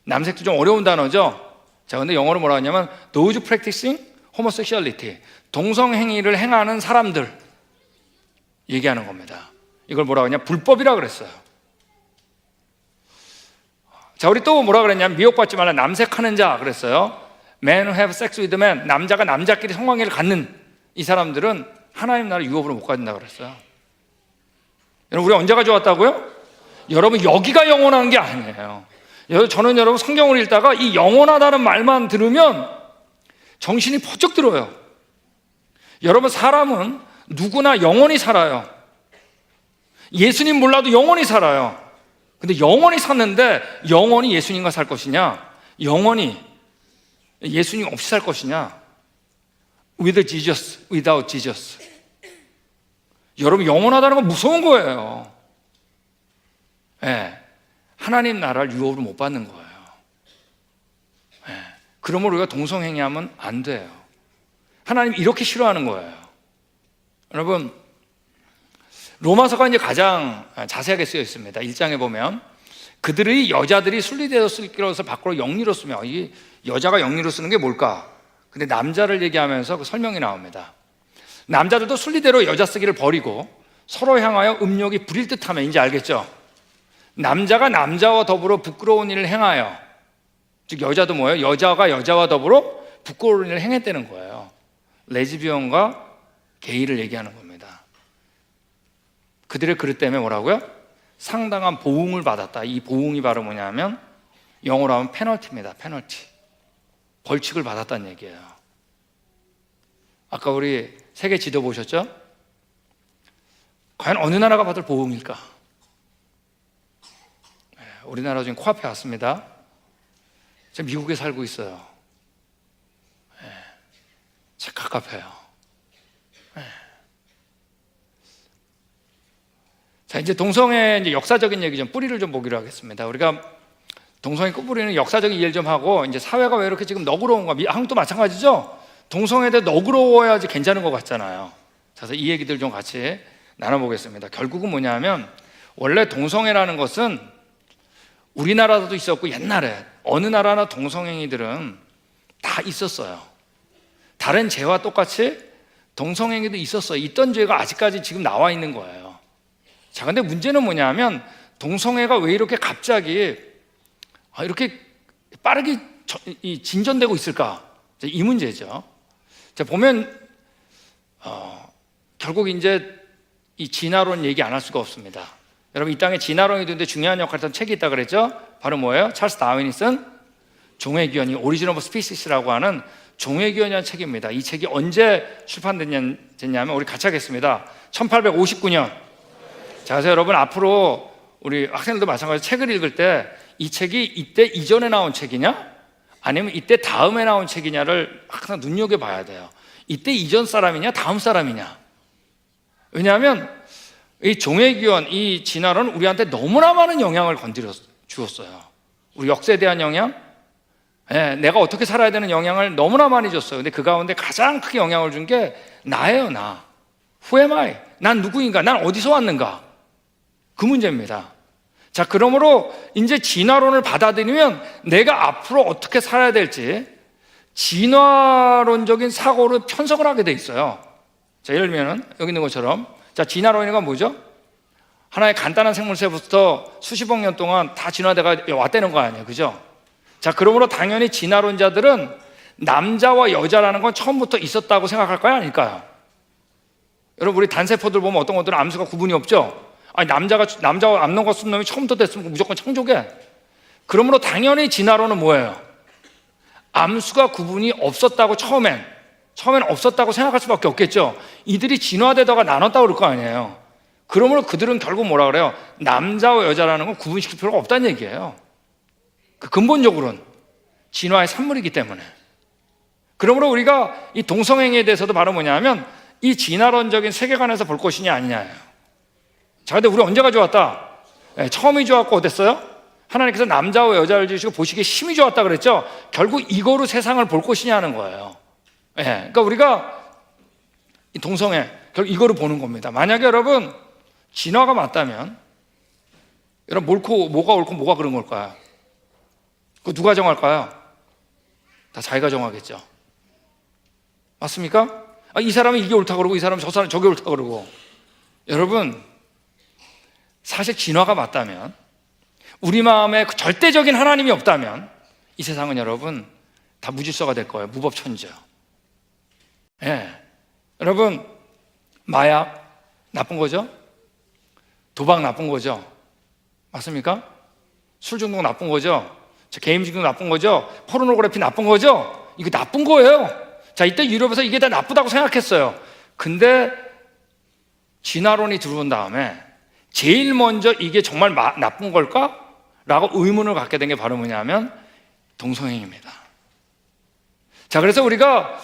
남색도 좀 어려운 단어죠. 자, 근데 영어로 뭐라 하냐면 those practicing homosexuality, 동성행위를 행하는 사람들 얘기하는 겁니다. 이걸 뭐라고 하냐? 불법이라 그랬어요. 자, 우리 또 뭐라 그랬냐면 미혹받지 말라 남색하는 자 그랬어요. Men who have sex with men, 남자가 남자끼리 성관계를 갖는 이 사람들은 하나님 나라 유업으로 못 가진다고 그랬어요. 여러분, 우리 언제 가져왔다고요? 여러분, 여기가 영원한 게 아니에요. 저는 여러분 성경을 읽다가 이 영원하다는 말만 들으면 정신이 퍼쩍 들어요. 여러분, 사람은 누구나 영원히 살아요. 예수님 몰라도 영원히 살아요. 근데 영원히 샀는데 영원히 예수님과 살 것이냐, 영원히 예수님 없이 살 것이냐, with Jesus, without Jesus. 여러분, 영원하다는 건 무서운 거예요. 하나님 나라를 유업으로 못 받는 거예요. 그러므로 우리가 동성행위하면 안 돼요. 하나님 이렇게 싫어하는 거예요. 여러분, 로마서가 이제 가장 자세하게 쓰여 있습니다. 1장에 보면 그들의 여자들이 순리대로 쓸 것을 밖으로 영리로 쓰며, 이 여자가 영리로 쓰는 게 뭘까? 근데 남자를 얘기하면서 그 설명이 나옵니다. 남자들도 순리대로 여자 쓰기를 버리고 서로 향하여 음욕이 부릴 듯하면, 이제 알겠죠? 남자가 남자와 더불어 부끄러운 일을 행하여, 즉 여자도 뭐예요? 여자가 여자와 더불어 부끄러운 일을 행했다는 거예요. 레즈비언과 게이를 얘기하는 겁니다. 그들의 그릇 때문에 뭐라고요? 상당한 보응을 받았다. 이 보응이 바로 뭐냐면 영어로 하면 페널티입니다. 페널티. 벌칙을 받았다는 얘기예요. 아까 우리 세계 지도 보셨죠? 과연 어느 나라가 받을 보응일까? 우리나라 지금 코앞에 왔습니다. 제가 미국에 살고 있어요. 참 가깝해요. 자, 이제 동성애 이제 역사적인 얘기 좀 뿌리를 좀 보기로 하겠습니다. 우리가 동성애 끝뿌리는 역사적인 이해를 좀 하고, 이제 사회가 왜 이렇게 지금 너그러운가? 한국도 마찬가지죠. 동성애에 대해 너그러워야지 괜찮은 것 같잖아요. 그래서 이 얘기들 좀 같이 나눠보겠습니다. 결국은 뭐냐면 원래 동성애라는 것은 우리나라도 있었고 옛날에 어느 나라나 동성행위들은 다 있었어요. 다른 죄와 똑같이 동성행위도 있었어요. 있던 죄가 아직까지 지금 나와 있는 거예요. 자, 근데 문제는 뭐냐면 동성애가 왜 이렇게 갑자기 이렇게 빠르게 진전되고 있을까? 이 문제죠. 자, 보면 결국 이제 이 진화론 얘기 안 할 수가 없습니다. 여러분, 이 땅에 진화론이 되는데 중요한 역할을 했던 책이 있다 그랬죠? 바로 뭐예요? 찰스 다윈이 쓴 종의기원이 오리진 오브 스피시스라고 하는 종의기원이라는 책입니다. 이 책이 언제 출판됐냐면 우리 같이 하겠습니다. 1859년. 자, 그래서 여러분 앞으로 우리 학생들도 마찬가지로 책을 읽을 때 이 책이 이때 이전에 나온 책이냐? 아니면 이때 다음에 나온 책이냐를 항상 눈여겨봐야 돼요. 이때 이전 사람이냐? 다음 사람이냐? 왜냐하면 이 종의기원, 이 진화론은 우리한테 너무나 많은 영향을 주었어요. 우리 역사에 대한 영향, 내가 어떻게 살아야 되는 영향을 너무나 많이 줬어요. 근데 그 가운데 가장 크게 영향을 준 게 나예요. 나. Who am I? 난 누구인가? 난 어디서 왔는가? 그 문제입니다. 자, 그러므로 이제 진화론을 받아들이면 내가 앞으로 어떻게 살아야 될지 진화론적인 사고를 편성을 하게 돼 있어요. 자, 예를 들면 여기 있는 것처럼, 자, 진화론이가 뭐죠? 하나의 간단한 생물체부터 수십억 년 동안 다 진화돼가 왔다는 거 아니에요, 그죠? 자, 그러므로 당연히 진화론자들은 남자와 여자라는 건 처음부터 있었다고 생각할까요, 아닐까요? 여러분, 우리 단세포들 보면 어떤 것들은 암수가 구분이 없죠? 아니, 남자와 암놈과 숫놈이 처음부터 됐으면 무조건 창조계. 그러므로 당연히 진화론은 뭐예요? 암수가 구분이 없었다고 처음엔 없었다고 생각할 수밖에 없겠죠. 이들이 진화되다가 나눴다고 그럴 거 아니에요. 그러므로 그들은 결국 뭐라 그래요? 남자와 여자라는 건 구분시킬 필요가 없다는 얘기예요. 근본적으로는 진화의 산물이기 때문에. 그러므로 우리가 이 동성행위에 대해서도 바로 뭐냐면 이 진화론적인 세계관에서 볼 것이냐 아니냐예요. 자, 근데 우리 언제가 좋았다? 처음이 좋았고 어땠어요? 하나님께서 남자와 여자를 지으시고 보시기에 힘이 좋았다 그랬죠? 결국 이거로 세상을 볼 것이냐 하는 거예요. 그러니까 우리가 이 동성애, 결국 이거를 보는 겁니다. 만약에 여러분 진화가 맞다면 여러분 뭐가 옳고 뭐가 그런 걸까요? 그거 누가 정할까요? 다 자기가 정하겠죠. 맞습니까? 이 사람은 이게 옳다 그러고 이 사람은 저 사람은 저게 옳다 그러고. 여러분, 사실 진화가 맞다면, 우리 마음에 절대적인 하나님이 없다면 이 세상은 여러분 다 무질서가 될 거예요. 무법천지요. 여러분, 마약 나쁜 거죠? 도박 나쁜 거죠? 맞습니까? 술 중독 나쁜 거죠? 게임 중독 나쁜 거죠? 포르노그래피 나쁜 거죠? 이거 나쁜 거예요. 자, 이때 유럽에서 이게 다 나쁘다고 생각했어요. 근데 진화론이 들어온 다음에 제일 먼저 이게 정말 나쁜 걸까? 라고 의문을 갖게 된 게 바로 뭐냐면 동성애입니다. 자, 그래서 우리가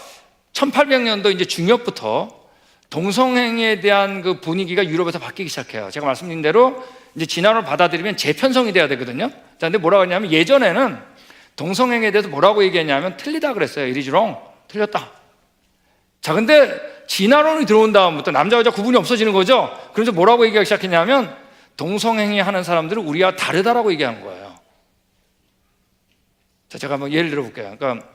1800년도 이제 중엽부터 동성애에 대한 그 분위기가 유럽에서 바뀌기 시작해요. 제가 말씀드린 대로 이제 진화론을 받아들이면 재편성이 돼야 되거든요. 자, 근데 뭐라고 했냐면 예전에는 동성애에 대해서 뭐라고 얘기했냐면 틀리다 그랬어요. It is wrong. 틀렸다. 자, 근데 진화론이 들어온 다음부터 남자 여자 구분이 없어지는 거죠. 그래서 뭐라고 얘기하기 시작했냐면 동성행위 하는 사람들은 우리와 다르다라고 얘기한 거예요. 자, 제가 한번 예를 들어 볼게요. 그러니까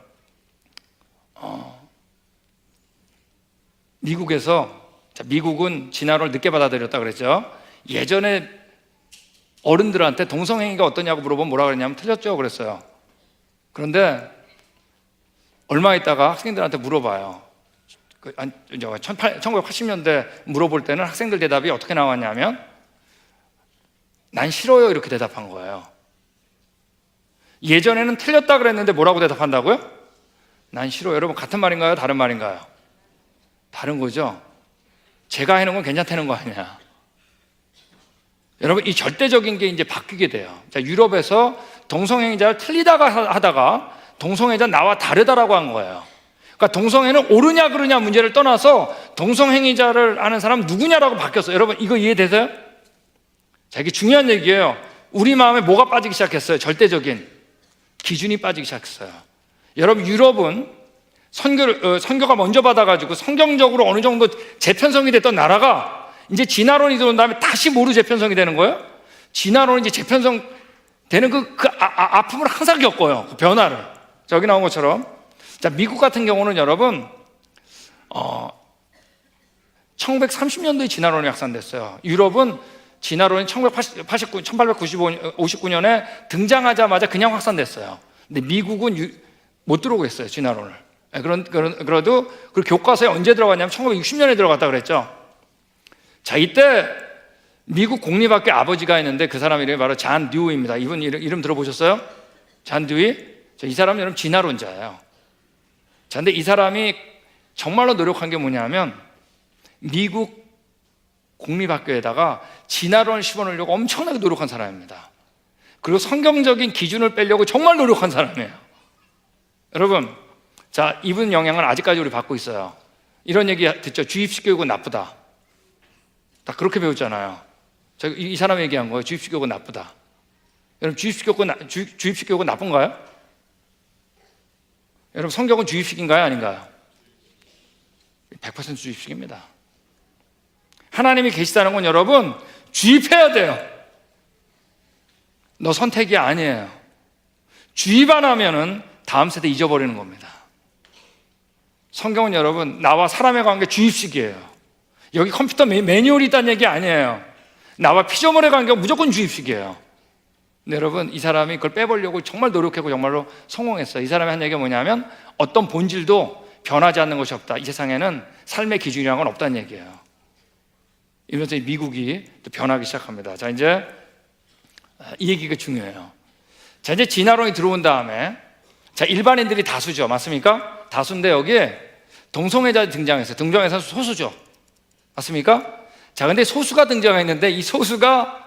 미국은 진화론을 늦게 받아들였다 그랬죠. 예전에 어른들한테 동성애가 어떠냐고 물어보면 뭐라 그랬냐면 틀렸죠 그랬어요. 그런데 얼마 있다가 학생들한테 물어봐요. 1980년대 물어볼 때는 학생들 대답이 어떻게 나왔냐면 난 싫어요 이렇게 대답한 거예요. 예전에는 틀렸다 그랬는데 뭐라고 대답한다고요? 난 싫어요. 여러분 같은 말인가요? 다른 말인가요? 다른 거죠. 제가 해놓은 건 괜찮다는 거 아니야. 여러분 이 절대적인 게 이제 바뀌게 돼요. 자, 유럽에서 동성애자를 틀리다가 하다가 동성애자 나와 다르다라고 한 거예요. 그러니까 동성애는 옳으냐 그르냐 문제를 떠나서 동성행위자를 아는 사람 누구냐라고 바뀌었어요. 여러분 이거 이해되세요? 자, 이게 중요한 얘기예요. 우리 마음에 뭐가 빠지기 시작했어요? 절대적인 기준이 빠지기 시작했어요. 여러분 유럽은 선교가 먼저 받아가지고 성경적으로 어느 정도 재편성이 됐던 나라가 이제 진화론이 들어온 다음에 다시 뭐로 재편성이 되는 거예요? 진화론이 이제 재편성 되는 아픔을 항상 겪어요. 그 변화를. 자, 여기 나온 것처럼. 자, 미국 같은 경우는 여러분, 1930년도에 진화론이 확산됐어요. 유럽은 진화론이 1859년에 등장하자마자 그냥 확산됐어요. 근데 미국은 못 들어오고 있어요, 진화론을. 그래도 그 교과서에 언제 들어갔냐면 1960년에 들어갔다 그랬죠. 자, 이때 미국 공립학교 아버지가 있는데 그 사람 이름이 바로 잔 듀이입니다. 이분 이름 들어보셨어요? 잔 듀이? 이 사람은 여러분 진화론자예요. 자, 근데 이 사람이 정말로 노력한 게 뭐냐면 미국 공립학교에다가 진화론을 심어놓으려고 엄청나게 노력한 사람입니다. 그리고 성경적인 기준을 빼려고 정말 노력한 사람이에요. 여러분, 자, 이분 영향을 아직까지 우리 받고 있어요. 이런 얘기 듣죠. 주입식 교육은 나쁘다. 다 그렇게 배웠잖아요. 이 사람이 얘기한 거예요. 주입식 교육은 나쁘다. 여러분, 주입식 교육은 나쁜가요? 여러분, 성경은 주입식인가요? 아닌가요? 100% 주입식입니다. 하나님이 계시다는 건 여러분, 주입해야 돼요. 너 선택이 아니에요. 주입 안 하면은 다음 세대 잊어버리는 겁니다. 성경은 여러분, 나와 사람의 관계 주입식이에요. 여기 컴퓨터 매뉴얼이 있다는 얘기 아니에요. 나와 피조물의 관계가 무조건 주입식이에요. 근데 여러분, 이 사람이 그걸 빼보려고 정말 노력했고 정말로 성공했어요. 이 사람이 한 얘기가 뭐냐면 어떤 본질도 변하지 않는 것이 없다. 이 세상에는 삶의 기준이라는 건 없다는 얘기예요. 이러면서 미국이 또 변하기 시작합니다. 자, 이제 이 얘기가 중요해요. 자, 이제 진화론이 들어온 다음에 자, 일반인들이 다수죠. 맞습니까? 다수인데 여기에 동성애자들이 등장했어요. 등장해서 소수죠. 맞습니까? 자, 근데 소수가 등장했는데 이 소수가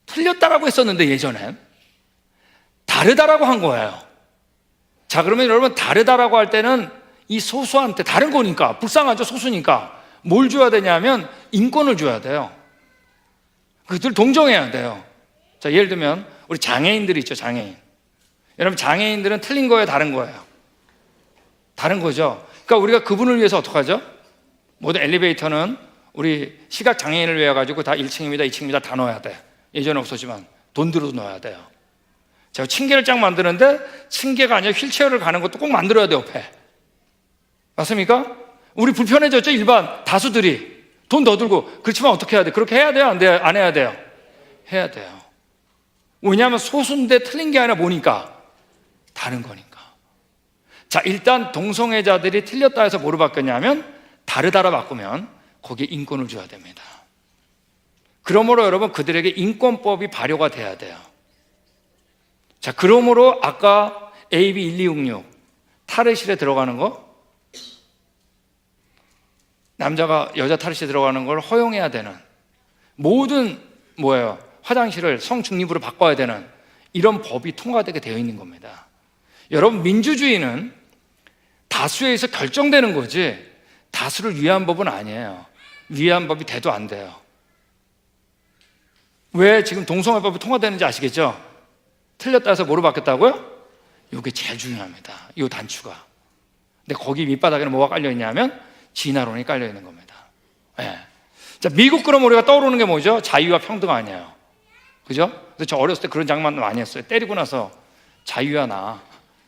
틀렸다라고 했었는데 예전엔 다르다라고 한 거예요. 자, 그러면 여러분 다르다라고 할 때는 이 소수한테 다른 거니까 불쌍하죠. 소수니까 뭘 줘야 되냐면 인권을 줘야 돼요. 그들 동정해야 돼요. 자, 예를 들면 우리 장애인들이 있죠. 장애인. 여러분 장애인들은 틀린 거예요, 다른 거예요? 다른 거죠. 그러니까 우리가 그분을 위해서 어떻게 하죠? 모든 엘리베이터는 우리 시각 장애인을 위해 가지고 다 1층입니다, 2층입니다 다 넣어야 돼. 예전에 없었지만 돈 들어도 넣어야 돼요. 제가 층계를 쫙 만드는데 층계가 아니라 휠체어를 가는 것도 꼭 만들어야 돼요, 옆에. 맞습니까? 우리 불편해졌죠, 일반 다수들이. 돈 더 들고. 그렇지만 어떻게 해야 돼? 그렇게 해야 돼요, 안 돼요? 안 해야 돼요? 해야 돼요. 왜냐하면 소수인데 틀린 게 아니라 뭐니까? 다른 거니까. 자, 일단 동성애자들이 틀렸다 해서 뭐로 바뀌었냐면 다르다라 바꾸면 거기에 인권을 줘야 됩니다. 그러므로 여러분 그들에게 인권법이 발효가 돼야 돼요. 자, 그러므로 아까 AB 1266 탈의실에 들어가는 거, 남자가 여자 탈의실에 들어가는 걸 허용해야 되는, 모든 뭐예요? 화장실을 성중립으로 바꿔야 되는 이런 법이 통과되게 되어 있는 겁니다. 여러분, 민주주의는 다수에 의해서 결정되는 거지 다수를 위한 법은 아니에요. 위한 법이 돼도 안 돼요. 왜 지금 동성애법이 통과되는지 아시겠죠? 틀렸다 해서 뭐로 바뀌었다고요? 이게 제일 중요합니다. 이 단추가. 근데 거기 밑바닥에는 뭐가 깔려있냐면 진화론이 깔려있는 겁니다. 네. 자, 미국 그럼 우리가 떠오르는 게 뭐죠? 자유와 평등 아니에요. 그죠? 그래서 저 어렸을 때 그런 장난 많이 했어요. 때리고 나서 자유야 나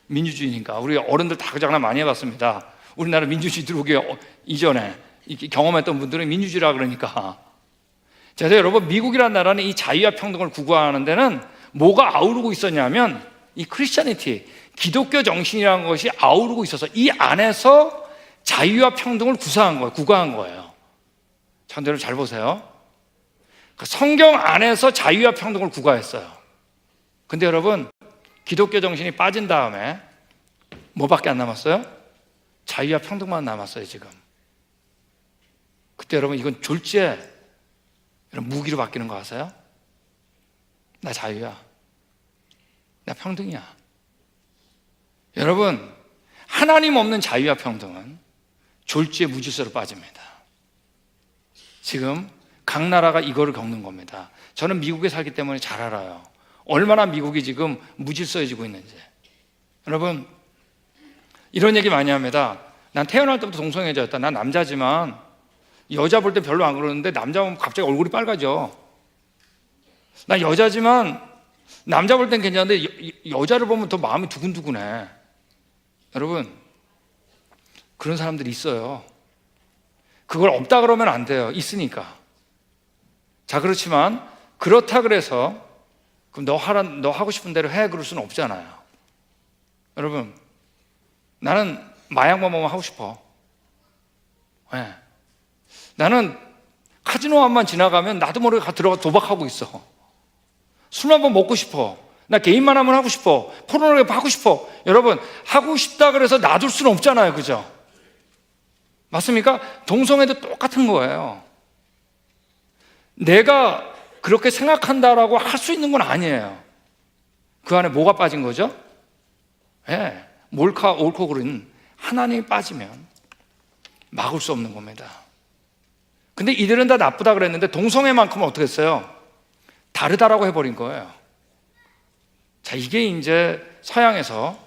민주주의니까. 우리 어른들 다 그 장난 많이 해봤습니다. 우리나라 민주주의 들어오기 이전에 경험했던 분들은 민주주의라 그러니까. 자, 여러분, 미국이라는 나라는 이 자유와 평등을 구가하는 데는 뭐가 아우르고 있었냐면 이 크리스찬리티, 기독교 정신이라는 것이 아우르고 있어서 이 안에서 자유와 평등을 구가한 거예요. 자, 여러분 잘 보세요. 성경 안에서 자유와 평등을 구가했어요. 근데 여러분, 기독교 정신이 빠진 다음에 뭐밖에 안 남았어요? 자유와 평등만 남았어요, 지금. 그때 여러분, 이건 졸지에 무기로 바뀌는 거 아세요? 나 자유야. 나 평등이야. 여러분, 하나님 없는 자유와 평등은 졸지에 무질서로 빠집니다. 지금 각 나라가 이거를 겪는 겁니다. 저는 미국에 살기 때문에 잘 알아요. 얼마나 미국이 지금 무질서해지고 있는지. 여러분, 이런 얘기 많이 합니다. 난 태어날 때부터 동성애자였다. 난 남자지만 여자 볼 때 별로 안 그러는데 남자 보면 갑자기 얼굴이 빨가져. 나 여자지만 남자 볼 땐 괜찮은데 여자를 보면 더 마음이 두근두근해. 여러분, 그런 사람들이 있어요. 그걸 없다 그러면 안 돼요. 있으니까. 자, 그렇지만 그렇다 그래서 그럼 너 하고 싶은 대로 해 그럴 수는 없잖아요. 여러분, 나는 마약만 먹으면 하고 싶어. 네. 나는 카지노만 지나가면 나도 모르게 들어가 도박하고 있어. 술 한번 먹고 싶어. 나 게임만 하면 하고 싶어. 포르노그래피 하고 싶어. 여러분, 하고 싶다 그래서 놔둘 수는 없잖아요. 그죠? 맞습니까? 동성애도 똑같은 거예요. 내가 그렇게 생각한다라고 할 수 있는 건 아니에요. 그 안에 뭐가 빠진 거죠? 예, 옳고 그른 하나님이 빠지면 막을 수 없는 겁니다. 근데 이들은 다 나쁘다 그랬는데 동성애만큼은 어떻게 했어요? 다르다라고 해버린 거예요. 자, 이게 이제 서양에서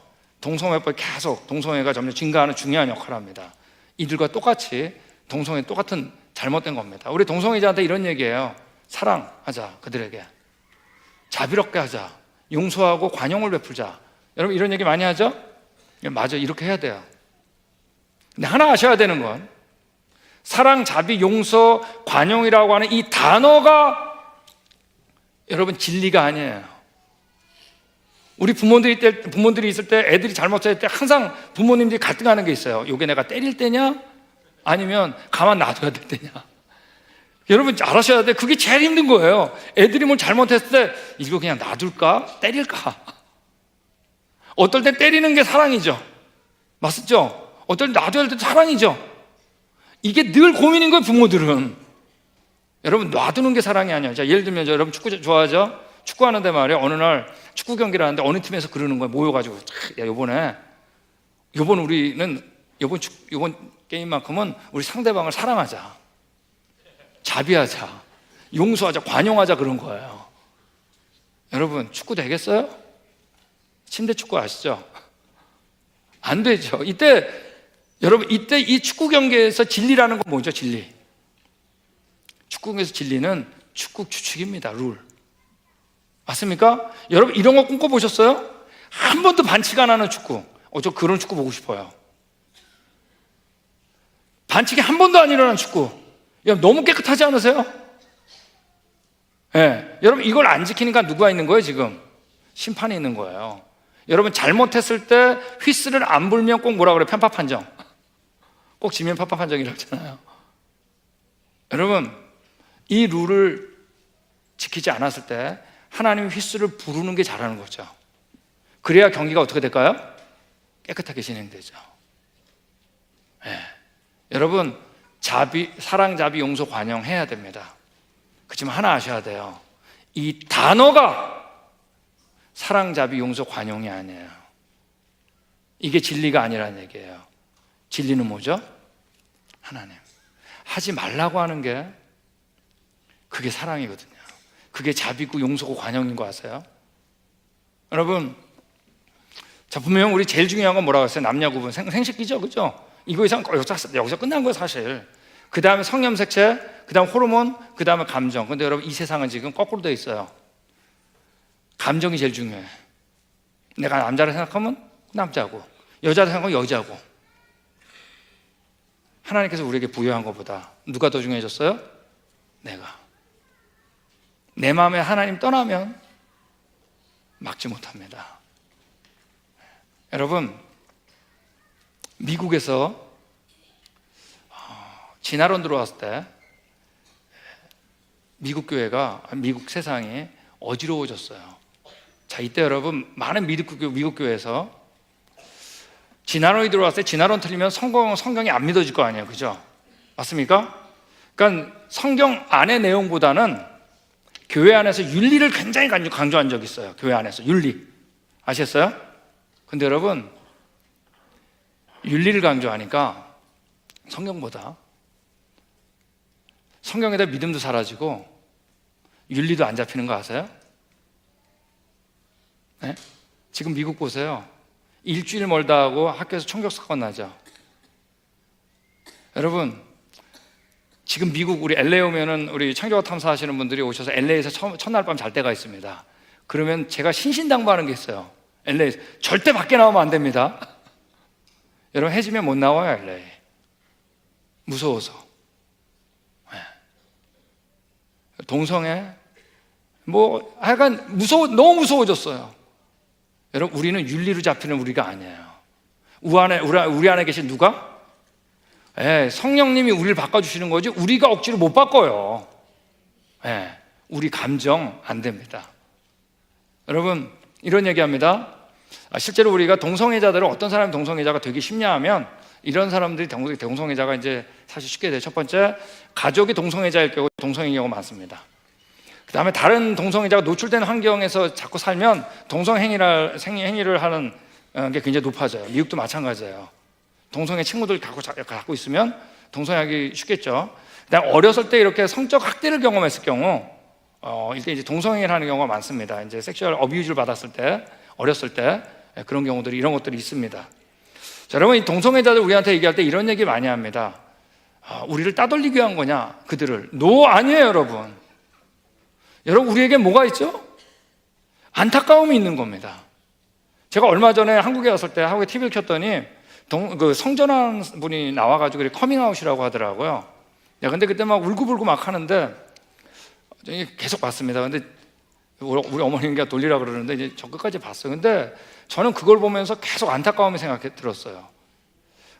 동성애법이 계속 동성애가 점점 증가하는 중요한 역할을 합니다. 이들과 똑같이 동성애 똑같은 잘못된 겁니다. 우리 동성애자한테 이런 얘기예요. 사랑하자, 그들에게. 자비롭게 하자. 용서하고 관용을 베풀자. 여러분, 이런 얘기 많이 하죠? 맞아, 이렇게 해야 돼요. 근데 하나 아셔야 되는 건 사랑, 자비, 용서, 관용이라고 하는 이 단어가 여러분 진리가 아니에요. 우리 부모들이 있을 때 애들이 잘못할 때 항상 부모님들이 갈등하는 게 있어요. 이게 내가 때릴 때냐? 아니면 가만 놔둬야 될 때냐? 여러분 알아셔야 돼. 그게 제일 힘든 거예요. 애들이 뭘 잘못했을 때 이거 그냥 놔둘까? 때릴까? 어떨 때 때리는 게 사랑이죠. 맞죠? 어떨 때 놔둬야 할 때 사랑이죠. 이게 늘 고민인 거예요, 부모들은. 여러분, 놔두는 게 사랑이 아니에요. 자, 예를 들면 여러분 축구 좋아하죠? 축구하는데 말이에요. 어느 날 축구 경기를 하는데 어느 팀에서 그러는 거예요. 모여가지고, 야, 요번 게임만큼은 우리 상대방을 사랑하자, 자비하자, 용서하자, 관용하자, 그런 거예요. 여러분, 축구 되겠어요? 침대 축구 아시죠? 안 되죠. 여러분, 이때 이 축구 경기에서 진리라는 건 뭐죠? 진리. 축구 경기에서 진리는 축구 규칙입니다. 룰. 맞습니까? 여러분, 이런 거 꿈꿔보셨어요? 한 번도 반칙 안 하는 축구. 저 그런 축구 보고 싶어요. 반칙이 한 번도 안 일어난 축구. 너무 깨끗하지 않으세요? 네. 여러분, 이걸 안 지키니까 누가 있는 거예요, 지금? 심판이 있는 거예요. 여러분, 잘못했을 때 휘스를 안 불면 꼭 뭐라 그래요? 편파 판정. 꼭 지면 편파 판정이라고 하잖아요. 여러분, 이 룰을 지키지 않았을 때 하나님이 휘스를 부르는 게 잘하는 거죠. 그래야 경기가 어떻게 될까요? 깨끗하게 진행되죠. 네. 여러분, 사랑, 자비, 용서, 관용 해야 됩니다. 그렇지만 하나 아셔야 돼요. 이 단어가 사랑, 자비, 용서, 관용이 아니에요. 이게 진리가 아니라는 얘기예요. 진리는 뭐죠? 하나님. 하지 말라고 하는 게 그게 사랑이거든요. 그게 자비고 용서고 관용인 거 아세요? 여러분, 자, 분명 우리 제일 중요한 건 뭐라고 했어요? 남녀 구분, 생식기죠, 그죠? 이거 이상 여기서 끝난 거예요, 사실. 그 다음에 성염색체, 그 다음 호르몬, 그 다음에 감정. 근데 여러분, 이 세상은 지금 거꾸로 되어 있어요. 감정이 제일 중요해. 내가 남자를 생각하면 남자고, 여자를 생각하면 여자고. 하나님께서 우리에게 부여한 것보다 누가 더 중요해졌어요? 내가. 내 마음에 하나님 떠나면 막지 못합니다. 여러분, 미국에서 진화론 들어왔을 때 미국 교회가, 미국 세상이 어지러워졌어요. 자, 이때 여러분, 많은 미국 교회에서 진화론이 들어왔을 때 진화론 틀리면 성경이 안 믿어질 거 아니에요, 그죠? 맞습니까? 그러니까 성경 안의 내용보다는 교회 안에서 윤리를 굉장히 강조한 적이 있어요. 교회 안에서 윤리 아셨어요? 근데 여러분, 윤리를 강조하니까 성경보다 성경에다 믿음도 사라지고 윤리도 안 잡히는 거 아세요? 네? 지금 미국 보세요. 일주일 멀다 하고 학교에서 총격 사건 나죠. 여러분, 지금 미국 우리 LA 오면은 우리 창조가 탐사하시는 분들이 오셔서 LA에서 첫날 밤 잘 때가 있습니다. 그러면 제가 신신당부하는 게 있어요. LA에서 절대 밖에 나오면 안 됩니다. 여러분, 해지면 못 나와요. LA 무서워서. 동성애 뭐 하여간 너무 무서워졌어요. 여러분, 우리는 윤리로 잡히는 우리가 아니에요. 우리 안에 계신 누가? 성령님이 우리를 바꿔주시는 거지 우리가 억지로 못 바꿔요. 우리 감정 안 됩니다. 여러분, 이런 얘기합니다. 실제로 우리가 동성애자들은 어떤 사람이 동성애자가 되기 쉽냐 하면 이런 사람들이 동성애자가 이제 사실 쉽게 돼요. 첫 번째, 가족이 동성애자일 경우 동성애인 경우가 많습니다. 그 다음에 다른 동성애자가 노출된 환경에서 자꾸 살면 동성행위를 하는 게 굉장히 높아져요. 미국도 마찬가지예요. 동성애 친구들 갖고 있으면 동성애하기 쉽겠죠. 그다음 어렸을 때 이렇게 성적 학대를 경험했을 경우 이때 이제 동성애를 하는 경우가 많습니다. 이제 섹슈얼 어뷰즈를 받았을 때, 어렸을 때 그런 경우들이, 이런 것들이 있습니다. 자, 여러분, 이 동성애자들 우리한테 얘기할 때 이런 얘기 많이 합니다. 우리를 따돌리기 위한 거냐, 그들을. 아니에요, 여러분. 여러분, 우리에게 뭐가 있죠? 안타까움이 있는 겁니다. 제가 얼마 전에 한국에 왔을 때 한국에 TV를 켰더니 성전환 분이 나와가지고 커밍아웃이라고 하더라고요. 근데 그때 막 울고불고 막 하는데 계속 봤습니다. 근데 우리 어머니가 돌리라 그러는데 이제 저 끝까지 봤어요. 근데 저는 그걸 보면서 계속 안타까움이 들었어요.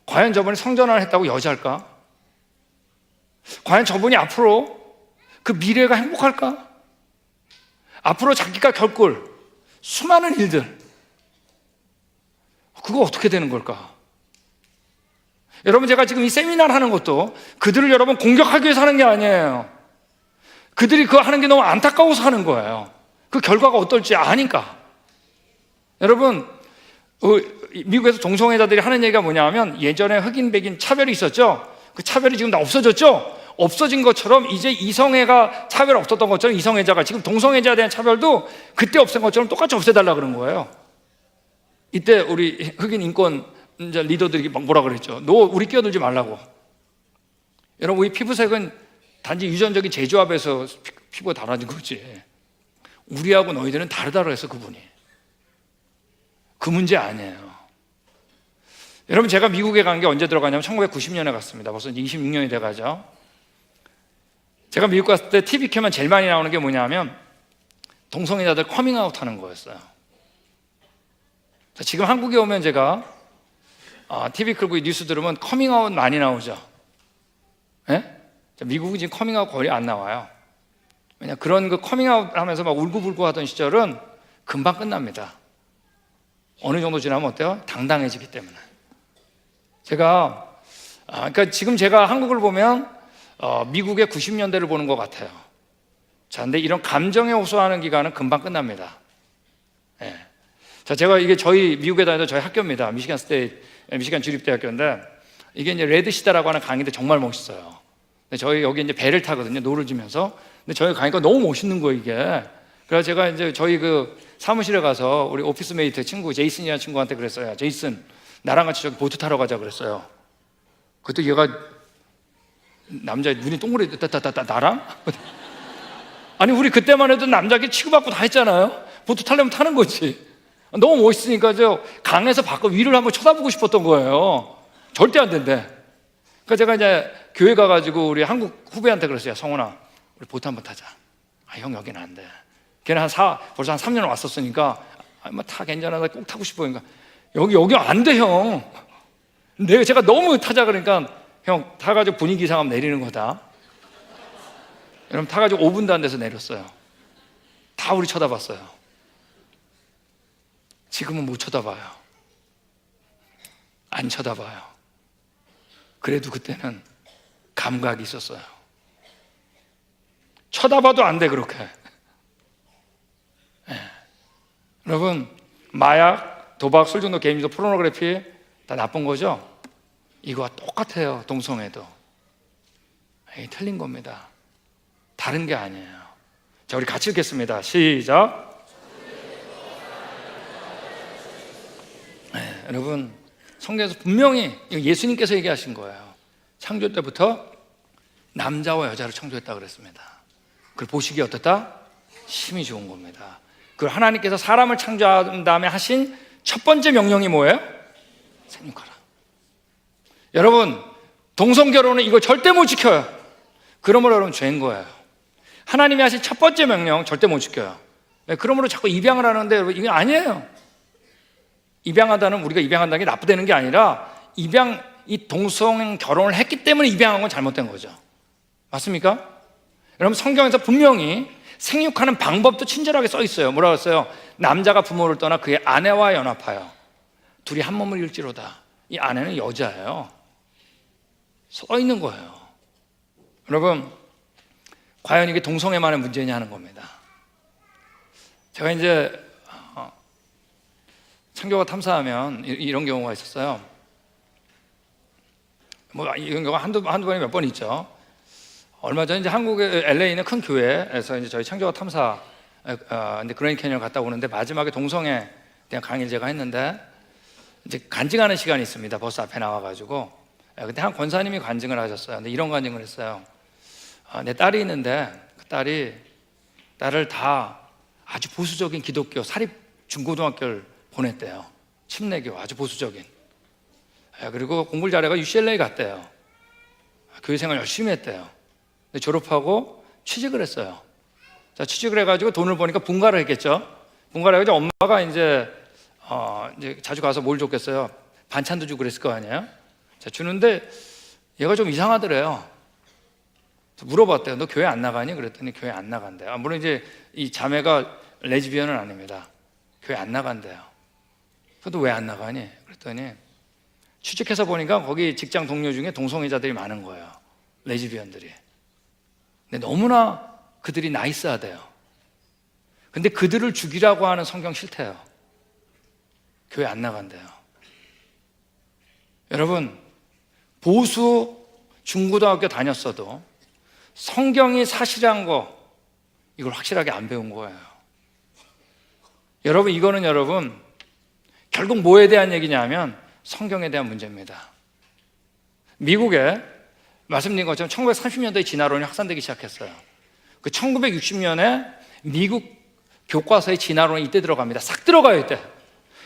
과연 저분이 성전환을 했다고 여자일까? 과연 저분이 앞으로 그 미래가 행복할까? 앞으로 자기가 겪을 수많은 일들, 그거 어떻게 되는 걸까? 여러분, 제가 지금 이 세미나를 하는 것도 그들을 여러분 공격하기 위해서 하는 게 아니에요. 그들이 그거 하는 게 너무 안타까워서 하는 거예요. 그 결과가 어떨지 아니까. 여러분, 미국에서 동성애자들이 하는 얘기가 뭐냐 하면 예전에 흑인, 백인 차별이 있었죠. 그 차별이 지금 다 없어졌죠. 없어진 것처럼 이제 이성애가 차별 없었던 것처럼 이성애자가 지금 동성애자에 대한 차별도 그때 없앤 것처럼 똑같이 없애달라 그런 거예요. 이때 우리 흑인 인권 리더들이 막 뭐라 그랬죠. 너 우리 끼어들지 말라고. 여러분, 우리 피부색은 단지 유전적인 재조합에서 피부가 달라진 거지. 우리하고 너희들은 다르다 그래서 그분이. 그 문제 아니에요. 여러분, 제가 미국에 간 게 언제 들어가냐면 1990년에 갔습니다. 벌써 26년이 돼가죠. 제가 미국 갔을 때 TV 켜면 제일 많이 나오는 게 뭐냐면 동성애자들 커밍아웃 하는 거였어요. 자, 지금 한국에 오면 제가 TV 끌고 뉴스 들으면 커밍아웃 많이 나오죠. 미국은 지금 커밍아웃 거의 안 나와요. 왜냐, 그런 그 커밍아웃 하면서 막 울고불고 하던 시절은 금방 끝납니다. 어느 정도 지나면 어때요? 당당해지기 때문에. 그러니까 지금 제가 한국을 보면 미국의 90년대를 보는 것 같아요. 자, 근데 이런 감정에 호소하는 기간은 금방 끝납니다. 자, 제가 이게 저희 미국에 다니던 저희 학교입니다. 미시간 주립대학교인데 이게 이제 레드 시다라고 하는 강의인데 정말 멋있어요. 근데 저희 여기 이제 배를 타거든요. 노를 지면서. 근데 저희 가니까 너무 멋있는 거예요, 이게. 그래서 제가 이제 저희 그 사무실에 가서 우리 오피스메이트 친구 제이슨이라는 친구한테 그랬어요. 제이슨, 나랑 같이 저기 보트 타러 가자 그랬어요. 그때 얘가 남자 눈이 동그랗게 나랑? 아니, 우리 그때만 해도 남자끼리 치고받고 다 했잖아요. 보트 타려면 타는 거지. 너무 멋있으니까 저 강에서 밖 위를 한번 쳐다보고 싶었던 거예요. 절대 안 된대. 그러니까 제가 이제 교회 가가지고 우리 한국 후배한테 그랬어요. 성훈아, 우리 보트 한번 타자. 형 여기는 안 돼. 걔는 벌써 한 3년 왔었으니까 다 괜찮아, 꼭 타고 싶어. 그러니까 여기 안 돼, 형. 제가 너무 타자 그러니까 형 타가지고 분위기 이상하면 내리는 거다. 여러분 타가지고 5분도 안 돼서 내렸어요. 다 우리 쳐다봤어요. 지금은 못 쳐다봐요. 안 쳐다봐요. 그래도 그때는 감각이 있었어요. 쳐다봐도 안 돼, 그렇게. 네. 여러분, 마약, 도박, 술 중독, 개인 중독, 포르노그래피 다 나쁜 거죠? 이거와 똑같아요. 동성애도. 틀린 겁니다. 다른 게 아니에요. 자, 우리 같이 읽겠습니다. 시작. 네, 여러분, 성경에서 분명히 예수님께서 얘기하신 거예요. 창조 때부터 남자와 여자를 창조했다 그랬습니다. 그걸 보시기에 어떻다? 심히 좋은 겁니다. 그 하나님께서 사람을 창조한 다음에 하신 첫 번째 명령이 뭐예요? 생육하라. 여러분, 동성결혼은 이거 절대 못 지켜요. 그러므로 여러분 죄인 거예요. 하나님이 하신 첫 번째 명령 절대 못 지켜요. 그러므로 자꾸 입양을 하는데 여러분, 이게 아니에요. 입양하다는, 우리가 입양한다는 게 나쁘다는 게 아니라 이 동성 결혼을 했기 때문에 입양한 건 잘못된 거죠. 맞습니까? 여러분, 성경에서 분명히 생육하는 방법도 친절하게 써 있어요. 뭐라고 했어요? 남자가 부모를 떠나 그의 아내와 연합하여 둘이 한 몸을 이룰지로다. 이 아내는 여자예요. 써 있는 거예요. 여러분, 과연 이게 동성애만의 문제냐 하는 겁니다. 제가 이제 창조가 탐사하면 이런 경우가 있었어요. 이런 경우가 한두 번에 몇 번 있죠. 얼마 전에 이제 한국의 LA 있는 큰 교회에서 이제 저희 창조가 탐사 그랜드 캐니언 갔다 오는데 마지막에 동성애에 대한 강의를 제가 했는데 이제 간증하는 시간이 있습니다. 버스 앞에 나와가지고 그때 한 권사님이 간증을 하셨어요. 근데 이런 간증을 했어요. 내 딸이 있는데 그 딸이 나를 다 아주 보수적인 기독교 사립 중고등학교를 보냈대요. 침례교 아주 보수적인. 그리고 공부를 잘해가 UCLA 갔대요. 교회 생활 열심히 했대요. 근데 졸업하고 취직을 했어요. 자, 취직을 해가지고 돈을 버니까 분가를 했겠죠. 분가를 해가지고 엄마가 이제 자주 가서 뭘 줬겠어요? 반찬도 주고 그랬을 거 아니에요? 자, 주는데 얘가 좀 이상하더래요. 물어봤대요. 너 교회 안 나가니? 그랬더니 교회 안 나간대요. 물론 이제 이 자매가 레즈비언은 아닙니다. 교회 안 나간대요. 그래도 왜 안 나가니? 그랬더니 취직해서 보니까 거기 직장 동료 중에 동성애자들이 많은 거예요. 레즈비언들이. 근데 너무나 그들이 나이스하대요. 근데 그들을 죽이라고 하는 성경 싫대요. 교회 안 나간대요. 여러분, 보수 중고등학교 다녔어도 성경이 사실한 거 이걸 확실하게 안 배운 거예요. 여러분, 이거는 여러분 결국 뭐에 대한 얘기냐면 성경에 대한 문제입니다. 미국에 말씀드린 것처럼 1930년대에 진화론이 확산되기 시작했어요. 그 1960년에 미국 교과서에 진화론이 이때 들어갑니다. 싹 들어가요, 이때.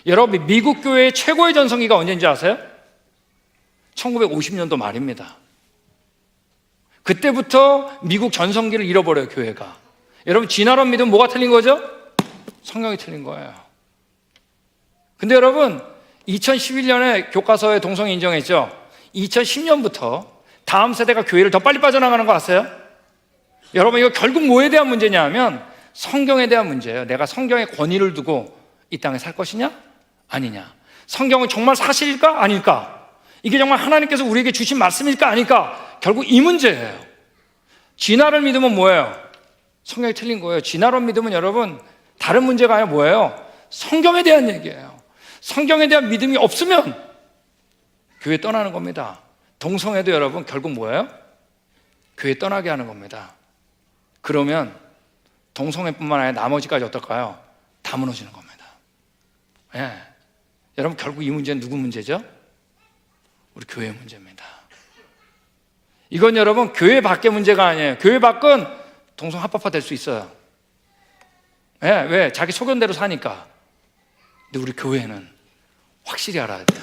여러분, 미국 교회의 최고의 전성기가 언제인지 아세요? 1950년도 말입니다. 그때부터 미국 전성기를 잃어버려요, 교회가. 여러분, 진화론 믿으면 뭐가 틀린 거죠? 성경이 틀린 거예요. 근데 여러분, 2011년에 교과서에 동성애 인정했죠? 2010년부터 다음 세대가 교회를 더 빨리 빠져나가는 거 아세요? 여러분, 이거 결국 뭐에 대한 문제냐 하면 성경에 대한 문제예요. 내가 성경의 권위를 두고 이 땅에 살 것이냐? 아니냐? 성경은 정말 사실일까? 아닐까? 이게 정말 하나님께서 우리에게 주신 말씀일까? 아닐까? 결국 이 문제예요. 진화를 믿으면 뭐예요? 성경이 틀린 거예요. 진화론 믿으면 여러분 다른 문제가 아니라 뭐예요? 성경에 대한 얘기예요. 성경에 대한 믿음이 없으면 교회 떠나는 겁니다. 동성애도 여러분 결국 뭐예요? 교회 떠나게 하는 겁니다. 그러면 동성애뿐만 아니라 나머지까지 어떨까요? 다 무너지는 겁니다. 예. 여러분, 결국 이 문제는 누구 문제죠? 우리 교회 문제입니다. 이건 여러분 교회 밖의 문제가 아니에요. 교회 밖은 동성 합법화 될 수 있어요. 예, 왜? 자기 소견대로 사니까. 근데 우리 교회는 확실히 알아야 돼요.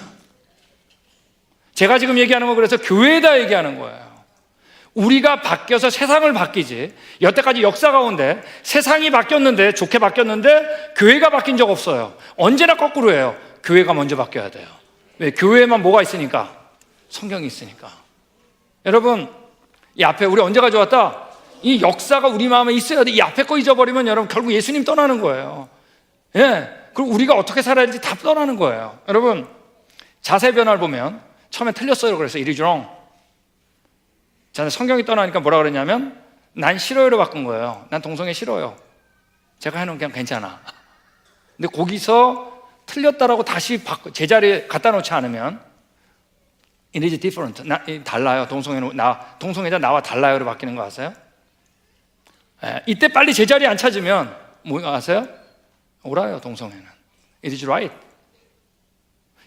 제가 지금 얘기하는 건 그래서 교회에다 얘기하는 거예요. 우리가 바뀌어서 세상을 바뀌지, 여태까지 역사 가운데 세상이 바뀌었는데, 좋게 바뀌었는데 교회가 바뀐 적 없어요. 언제나 거꾸로예요. 교회가 먼저 바뀌어야 돼요. 왜? 교회에만 뭐가 있으니까? 성경이 있으니까. 여러분, 이 앞에 우리 언제 가져왔다? 이 역사가 우리 마음에 있어야 돼. 이 앞에 거 잊어버리면 여러분 결국 예수님 떠나는 거예요. 예. 그리고 우리가 어떻게 살아야 될지 다 떠나는 거예요. 여러분, 자세 변화를 보면 처음에 틀렸어요. 그래서 it is wrong. 저는 성경이 떠나니까 뭐라 그랬냐면 난 싫어요로 바꾼 거예요. 난 동성애 싫어요. 제가 해놓은 그냥 괜찮아. 근데 거기서 틀렸다라고 다시 제자리에 갖다 놓지 않으면 it is different. 달라요. 동성애자 나와 달라요로 바뀌는 거 아세요? 예, 이때 빨리 제자리에 안 찾으면 뭐 아세요? 옳아요. 동성애는 it is right.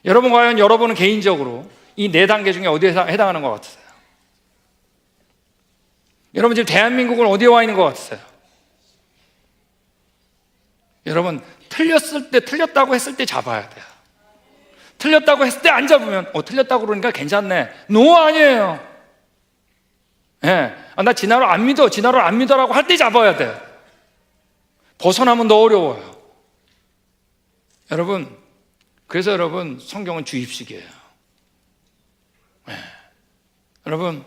여러분, 과연 여러분은 개인적으로 이 네 단계 중에 어디에 해당하는 것 같으세요? 여러분, 지금 대한민국은 어디에 와 있는 것 같으세요? 여러분, 틀렸다고 했을 때 잡아야 돼요. 틀렸다고 했을 때 안 잡으면 틀렸다고 그러니까 괜찮네. 노, 아니에요. 예, 나 진화를 안 믿어라고 할 때 잡아야 돼요. 벗어나면 더 어려워요. 여러분, 그래서 여러분, 성경은 주입식이에요. 예. 여러분,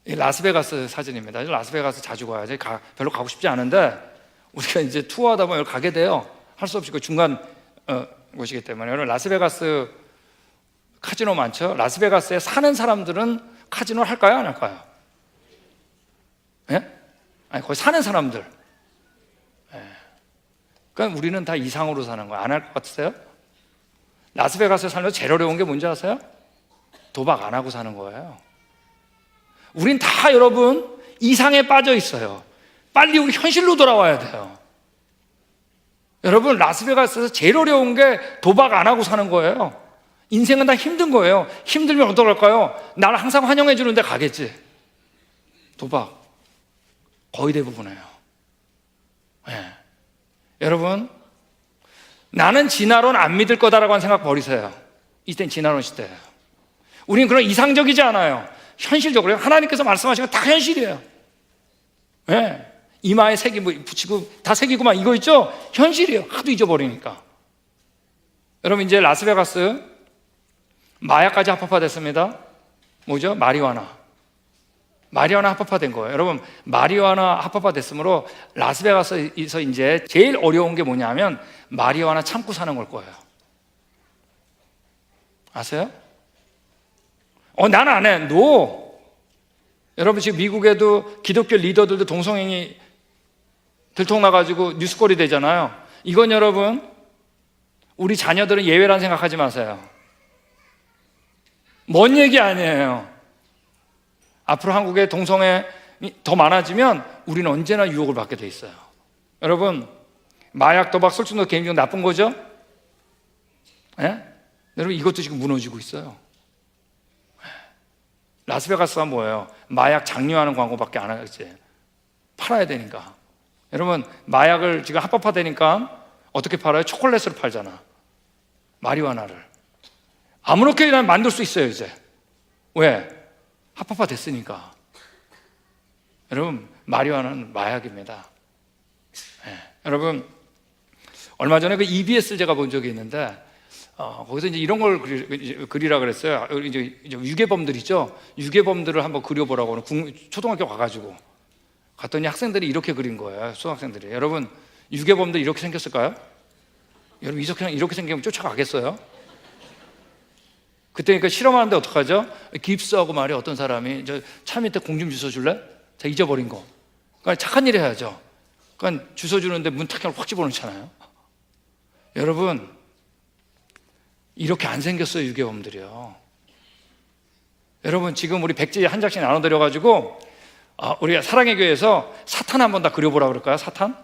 이 라스베가스 사진입니다. 라스베가스 자주 가요. 별로 가고 싶지 않은데 우리가 이제 투어하다 보면 가게 돼요. 할 수 없이 그 중간 곳이기 때문에. 여러분, 라스베가스 카지노 많죠? 라스베가스에 사는 사람들은 카지노를 할까요? 안 할까요? 예? 아니, 거기 사는 사람들. 예. 그러니까 우리는 다 이상으로 사는 거예요. 안 할 것 같으세요? 라스베가스에 살면서 제일 어려운 게 뭔지 아세요? 도박 안 하고 사는 거예요. 우린 다 여러분 이상에 빠져 있어요. 빨리 우리 현실로 돌아와야 돼요. 여러분, 라스베가스에서 제일 어려운 게 도박 안 하고 사는 거예요. 인생은 다 힘든 거예요. 힘들면 어떡할까요? 나를 항상 환영해 주는데 가겠지. 도박 거의 대부분이에요. 네. 여러분, 나는 진화론 안 믿을 거다라고 하는 생각 버리세요. 이땐 진화론 시대예요. 우리는 그런 이상적이지 않아요. 현실적으로 하나님께서 말씀하신 건 다 현실이에요. 네. 이마에 색이 뭐 붙이고 다 색이구만 이거 있죠? 현실이에요. 하도 잊어버리니까. 여러분, 이제 라스베가스 마약까지 합법화됐습니다. 뭐죠? 마리화나 합법화된 거예요. 여러분, 마리화나 합법화됐으므로 라스베가스에서 이제 제일 어려운 게 뭐냐면 마리화나 참고 사는 걸 거예요. 아세요? 난 안 해. 노. 여러분, 지금 미국에도 기독교 리더들도 동성애이 들통나가지고 뉴스거리 되잖아요. 이건 여러분, 우리 자녀들은 예외란 생각하지 마세요. 먼 얘기 아니에요. 앞으로 한국에 동성애 더 많아지면 우리는 언제나 유혹을 받게 돼 있어요. 여러분, 마약, 도박, 술, 중독, 개인적 나쁜 거죠? 예? 여러분, 이것도 지금 무너지고 있어요. 라스베가스가 뭐예요? 마약 장려하는 광고밖에 안 하겠지. 팔아야 되니까. 여러분, 마약을 지금 합법화되니까 어떻게 팔아요? 초콜릿으로 팔잖아. 마리화나를 아무렇게나 만들 수 있어요. 이제 왜? 합법화됐으니까. 여러분, 마리화나는 마약입니다. 네. 여러분, 얼마 전에 그 EBS를 제가 본 적이 있는데 거기서 이제 이런 걸 그리라 그랬어요. 이제 유괴범들 있죠? 유괴범들을 한번 그려보라고 초등학교 가가지고 갔더니 학생들이 이렇게 그린 거예요. 수학생들이. 여러분, 유괴범들 이렇게 생겼을까요? 여러분, 이렇게 생기면 쫓아가겠어요? 그때 그러니까 실험하는데 어떡하죠? 깁스하고 말이야. 어떤 사람이 저 차 밑에 공 좀 주워줄래? 자, 잊어버린 거. 그러니까 착한 일 해야죠. 그러니까 주워주는데 문 탁 확 집어넣잖아요. 여러분, 이렇게 안 생겼어요. 유괴범들이요. 여러분, 지금 우리 백지 한 장씩 나눠드려가지고 우리가 사랑의 교회에서 사탄 한번 다 그려보라 그럴까요? 사탄?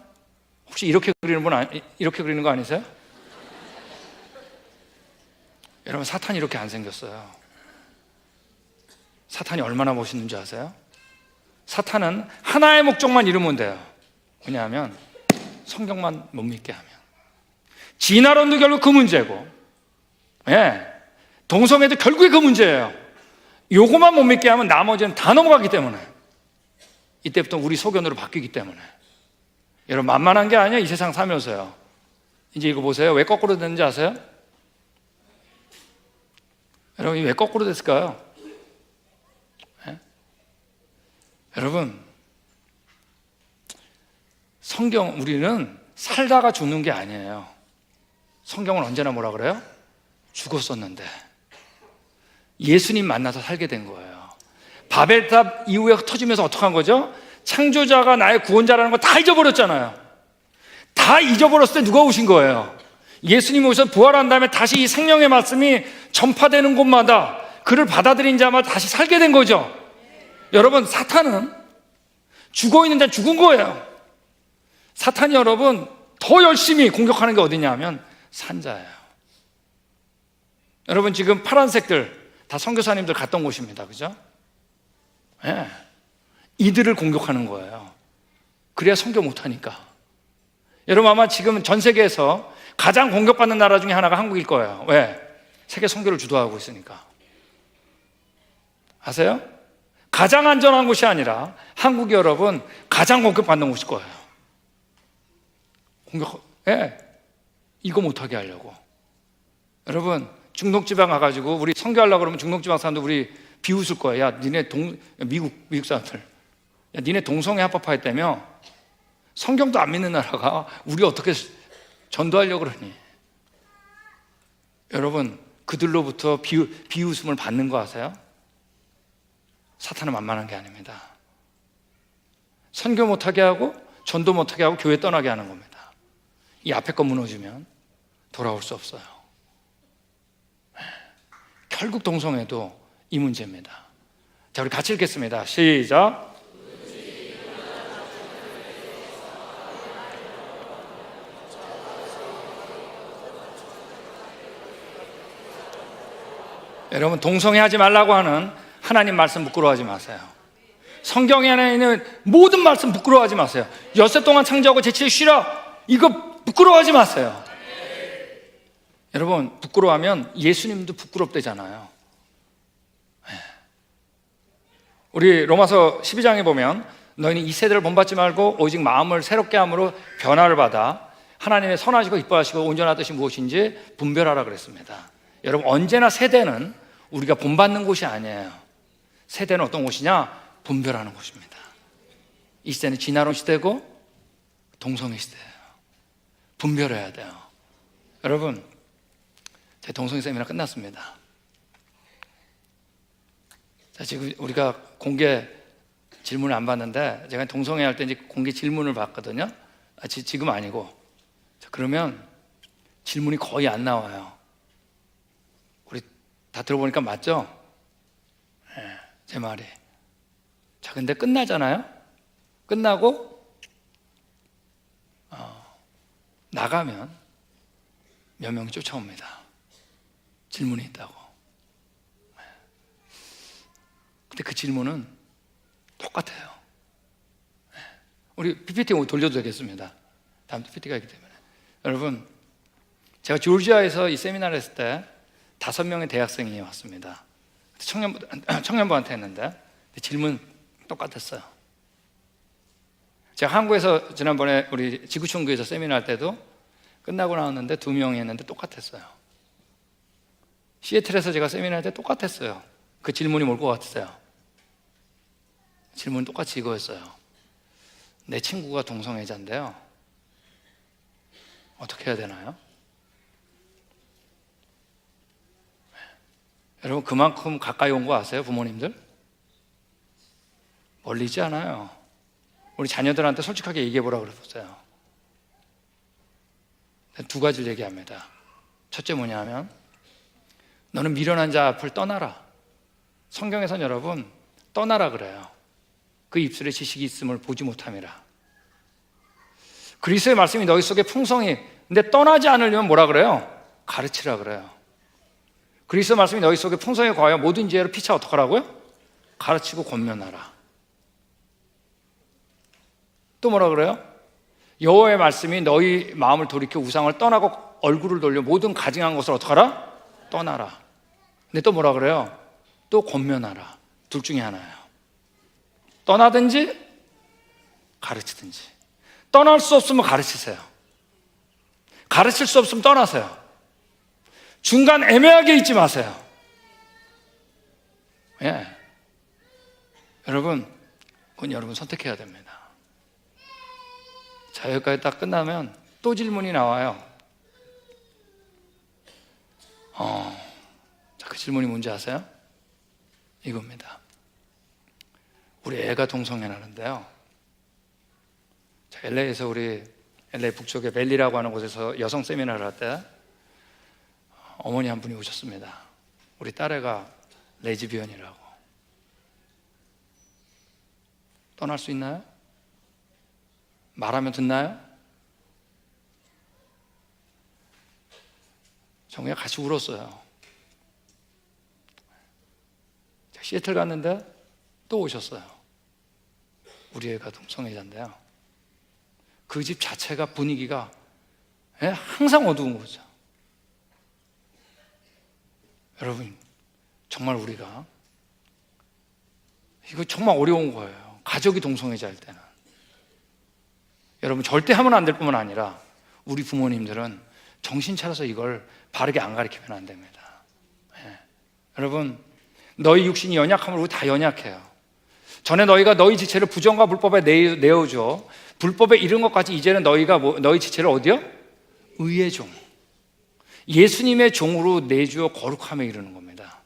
혹시 이렇게 그리는 분 이렇게 그리는 거 아니세요? 여러분, 사탄이 이렇게 안 생겼어요. 사탄이 얼마나 멋있는지 아세요? 사탄은 하나의 목적만 이루면 돼요. 왜냐하면 성경만 못 믿게 하면. 진화론도 결국 그 문제고, 예, 동성애도 결국에 그 문제예요. 요거만 못 믿게 하면 나머지는 다 넘어가기 때문에, 이때부터 우리 소견으로 바뀌기 때문에. 여러분, 만만한 게 아니에요. 이 세상 살면서요. 이제 이거 보세요. 왜 거꾸로 됐는지 아세요? 여러분, 왜 거꾸로 됐을까요? 네? 여러분, 성경, 우리는 살다가 죽는 게 아니에요. 성경은 언제나 뭐라 그래요? 죽었었는데 예수님 만나서 살게 된 거예요. 바벨탑 이후에 흩어지면서 어떻게 한 거죠? 창조자가 나의 구원자라는 거 다 잊어버렸잖아요. 다 잊어버렸을 때 누가 오신 거예요? 예수님이 오셔서 부활한 다음에 다시 이 생명의 말씀이 전파되는 곳마다 그를 받아들인 자마다 다시 살게 된 거죠. 여러분, 사탄은 죽어 있는 자 죽은 거예요. 사탄이 여러분 더 열심히 공격하는 게 어디냐 하면 산자예요. 여러분, 지금 파란색들 다 선교사님들 갔던 곳입니다. 그죠? 네. 이들을 공격하는 거예요. 그래야 선교 못하니까. 여러분, 아마 지금 전 세계에서 가장 공격받는 나라 중에 하나가 한국일 거예요. 왜? 세계 선교를 주도하고 있으니까. 아세요? 가장 안전한 곳이 아니라 한국이 여러분 가장 공격받는 곳일 거예요. 이거 못하게 하려고. 여러분, 중동지방 가가지고 우리 선교하려고 그러면 중동지방 사람들 우리 비웃을 거예요. 야, 니네 미국 사람들, 야, 니네 동성애 합법화했다며? 성경도 안 믿는 나라가 우리 어떻게 전도하려고 그러니? 여러분, 그들로부터 비웃음을 받는 거 아세요? 사탄은 만만한 게 아닙니다. 선교 못하게 하고 전도 못하게 하고 교회 떠나게 하는 겁니다. 이 앞에 거 무너지면 돌아올 수 없어요. 결국 동성애도 이 문제입니다. 자, 우리 같이 읽겠습니다. 시작. 여러분, 동성애 하지 말라고 하는 하나님 말씀 부끄러워하지 마세요. 성경에 안에 있는 모든 말씀 부끄러워하지 마세요. 엿새 동안 창조하고 제7일 쉬라, 이거 부끄러워하지 마세요. 여러분, 부끄러워하면 예수님도 부끄럽대잖아요. 우리 로마서 12장에 보면 너희는 이 세대를 본받지 말고 오직 마음을 새롭게 함으로 변화를 받아 하나님의 선하시고 이뻐하시고 온전한 뜻이 무엇인지 분별하라 그랬습니다. 여러분, 언제나 세대는 우리가 본받는 곳이 아니에요. 세대는 어떤 곳이냐? 분별하는 곳입니다. 이 시대는 진화론 시대고 동성애 시대예요. 분별해야 돼요. 여러분, 제 동성애 세미나 끝났습니다. 자, 지금 우리가 공개 질문을 안 받는데, 제가 동성애 할 때 이제 공개 질문을 받거든요. 지금 아니고. 자, 그러면 질문이 거의 안 나와요. 우리 다 들어보니까 맞죠? 네, 제 말이. 자, 근데 끝나잖아요? 끝나고 나가면 몇 명이 쫓아옵니다. 질문이 있다고. 근데 그 질문은 똑같아요. 우리 PPT 돌려도 되겠습니다. 다음 PPT가 있기 때문에. 여러분, 제가 조지아에서 이 세미나를 했을 때 5명의 대학생이 왔습니다. 청년부한테 했는데 질문 똑같았어요. 제가 한국에서 지난번에 우리 지구촌교에서 세미나 할 때도 끝나고 나왔는데 2명이 했는데 똑같았어요. 시애틀에서 제가 세미나 할 때 똑같았어요. 그 질문이 뭘 것 같으세요? 질문은 똑같이 이거였어요. 내 친구가 동성애자인데요, 어떻게 해야 되나요? 여러분, 그만큼 가까이 온 거 아세요? 부모님들? 멀리지 않아요. 우리 자녀들한테 솔직하게 얘기해 보라고 그랬어요. 2가지를 얘기합니다. 첫째 뭐냐면, 너는 미련한 자 앞을 떠나라. 성경에서는 여러분, 떠나라 그래요. 그 입술에 지식이 있음을 보지 못함이라. 그리스도의 말씀이 너희 속에 풍성히, 근데 떠나지 않으려면 뭐라 그래요? 가르치라 그래요. 그리스도의 말씀이 너희 속에 풍성히 거하여 모든 지혜로 피차 어떡하라고요? 가르치고 권면하라. 또 뭐라 그래요? 여호와의 말씀이 너희 마음을 돌이켜 우상을 떠나고 얼굴을 돌려 모든 가증한 것을 어떡하라? 떠나라. 근데 또 뭐라 그래요? 또 권면하라. 둘 중에 하나예요. 떠나든지 가르치든지. 떠날 수 없으면 가르치세요. 가르칠 수 없으면 떠나세요. 중간 애매하게 있지 마세요. 예. 여러분, 그건 여러분 선택해야 됩니다. 자, 여기까지 딱 끝나면 또 질문이 나와요. 자, 그 질문이 뭔지 아세요? 이겁니다. 우리 애가 동성애 하는데요. 자, LA에서 우리 LA 북쪽의 벨리라고 하는 곳에서 여성 세미나를 할 때 어머니 한 분이 오셨습니다. 우리 딸애가 레즈비언이라고. 떠날 수 있나요? 말하면 듣나요? 정우가 같이 울었어요. 시애틀 갔는데 또 오셨어요. 우리 애가 동성애자인데요. 그 집 자체가 분위기가 항상 어두운 거죠. 여러분, 정말 우리가 이거 정말 어려운 거예요. 가족이 동성애자일 때는. 여러분, 절대 하면 안 될 뿐만 아니라 우리 부모님들은 정신 차려서 이걸 바르게 안 가르치면 안 됩니다. 여러분, 너희 육신이 연약함을 우리 다 연약해요. 전에 너희가 너희 지체를 부정과 불법에 내어줘. 불법에 이른 것까지 이제는 너희가 너희 지체를 어디요? 의의 종, 예수님의 종으로 내주어 거룩함에 이르는 겁니다.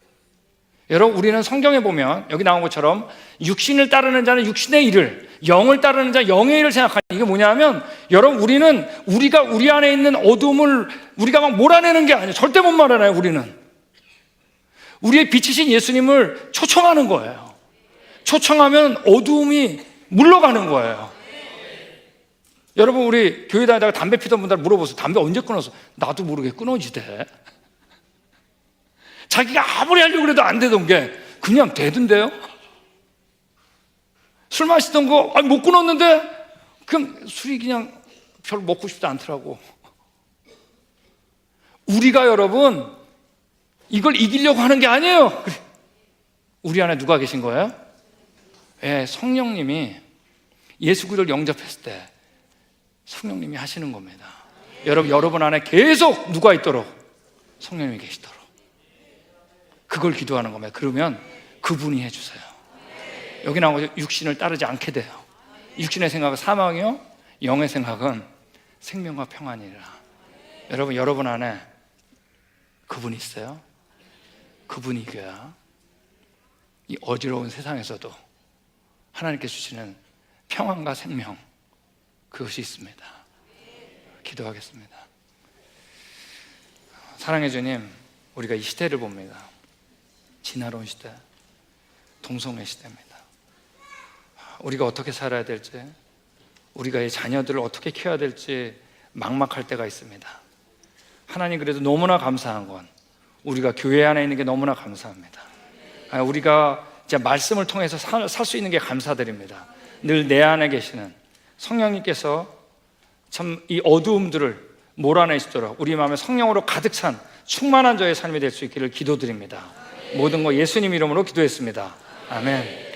여러분, 우리는 성경에 보면 여기 나온 것처럼 육신을 따르는 자는 육신의 일을, 영을 따르는 자는 영의 일을 생각하는, 이게 뭐냐면 여러분, 우리는 우리가 우리 안에 있는 어둠을 우리가 막 몰아내는 게 아니에요. 절대 못 몰아내요. 우리는 우리의 빛이신 예수님을 초청하는 거예요. 초청하면 어두움이 물러가는 거예요. 여러분, 우리 교회 다니다가 담배 피던 분들 물어보세요. 담배 언제 끊었어? 나도 모르게 끊어지대. 자기가 아무리 하려고 해도 안 되던 게 그냥 되던데요? 술 마시던 거 못 끊었는데 그냥 술이 그냥 별로 먹고 싶지 않더라고. 우리가 여러분 이걸 이기려고 하는 게 아니에요. 우리 안에 누가 계신 거예요? 예, 성령님이 예수 그리스도를 영접했을 때 성령님이 하시는 겁니다. 여러분 안에 계속 누가 있도록? 성령님이 계시도록. 그걸 기도하는 겁니다. 그러면 그분이 해주세요. 여기 나온 거죠. 육신을 따르지 않게 돼요. 육신의 생각은 사망이요, 영의 생각은 생명과 평안이라. 여러분 안에 그분이 있어요. 그분이 이겨야 이 어지러운 세상에서도 하나님께 주시는 평안과 생명, 그것이 있습니다. 기도하겠습니다. 사랑의 주님, 우리가 이 시대를 봅니다. 지나로운 시대, 동성애 시대입니다. 우리가 어떻게 살아야 될지, 우리가 이 자녀들을 어떻게 키워야 될지 막막할 때가 있습니다. 하나님, 그래도 너무나 감사한 건 우리가 교회 안에 있는 게 너무나 감사합니다. 우리가 이제 말씀을 통해서 살 수 있는 게 감사드립니다. 늘 내 안에 계시는 성령님께서 참 이 어두움들을 몰아내시도록 우리 마음에 성령으로 가득 찬 충만한 저의 삶이 될 수 있기를 기도드립니다. 모든 거 예수님 이름으로 기도했습니다. 아멘.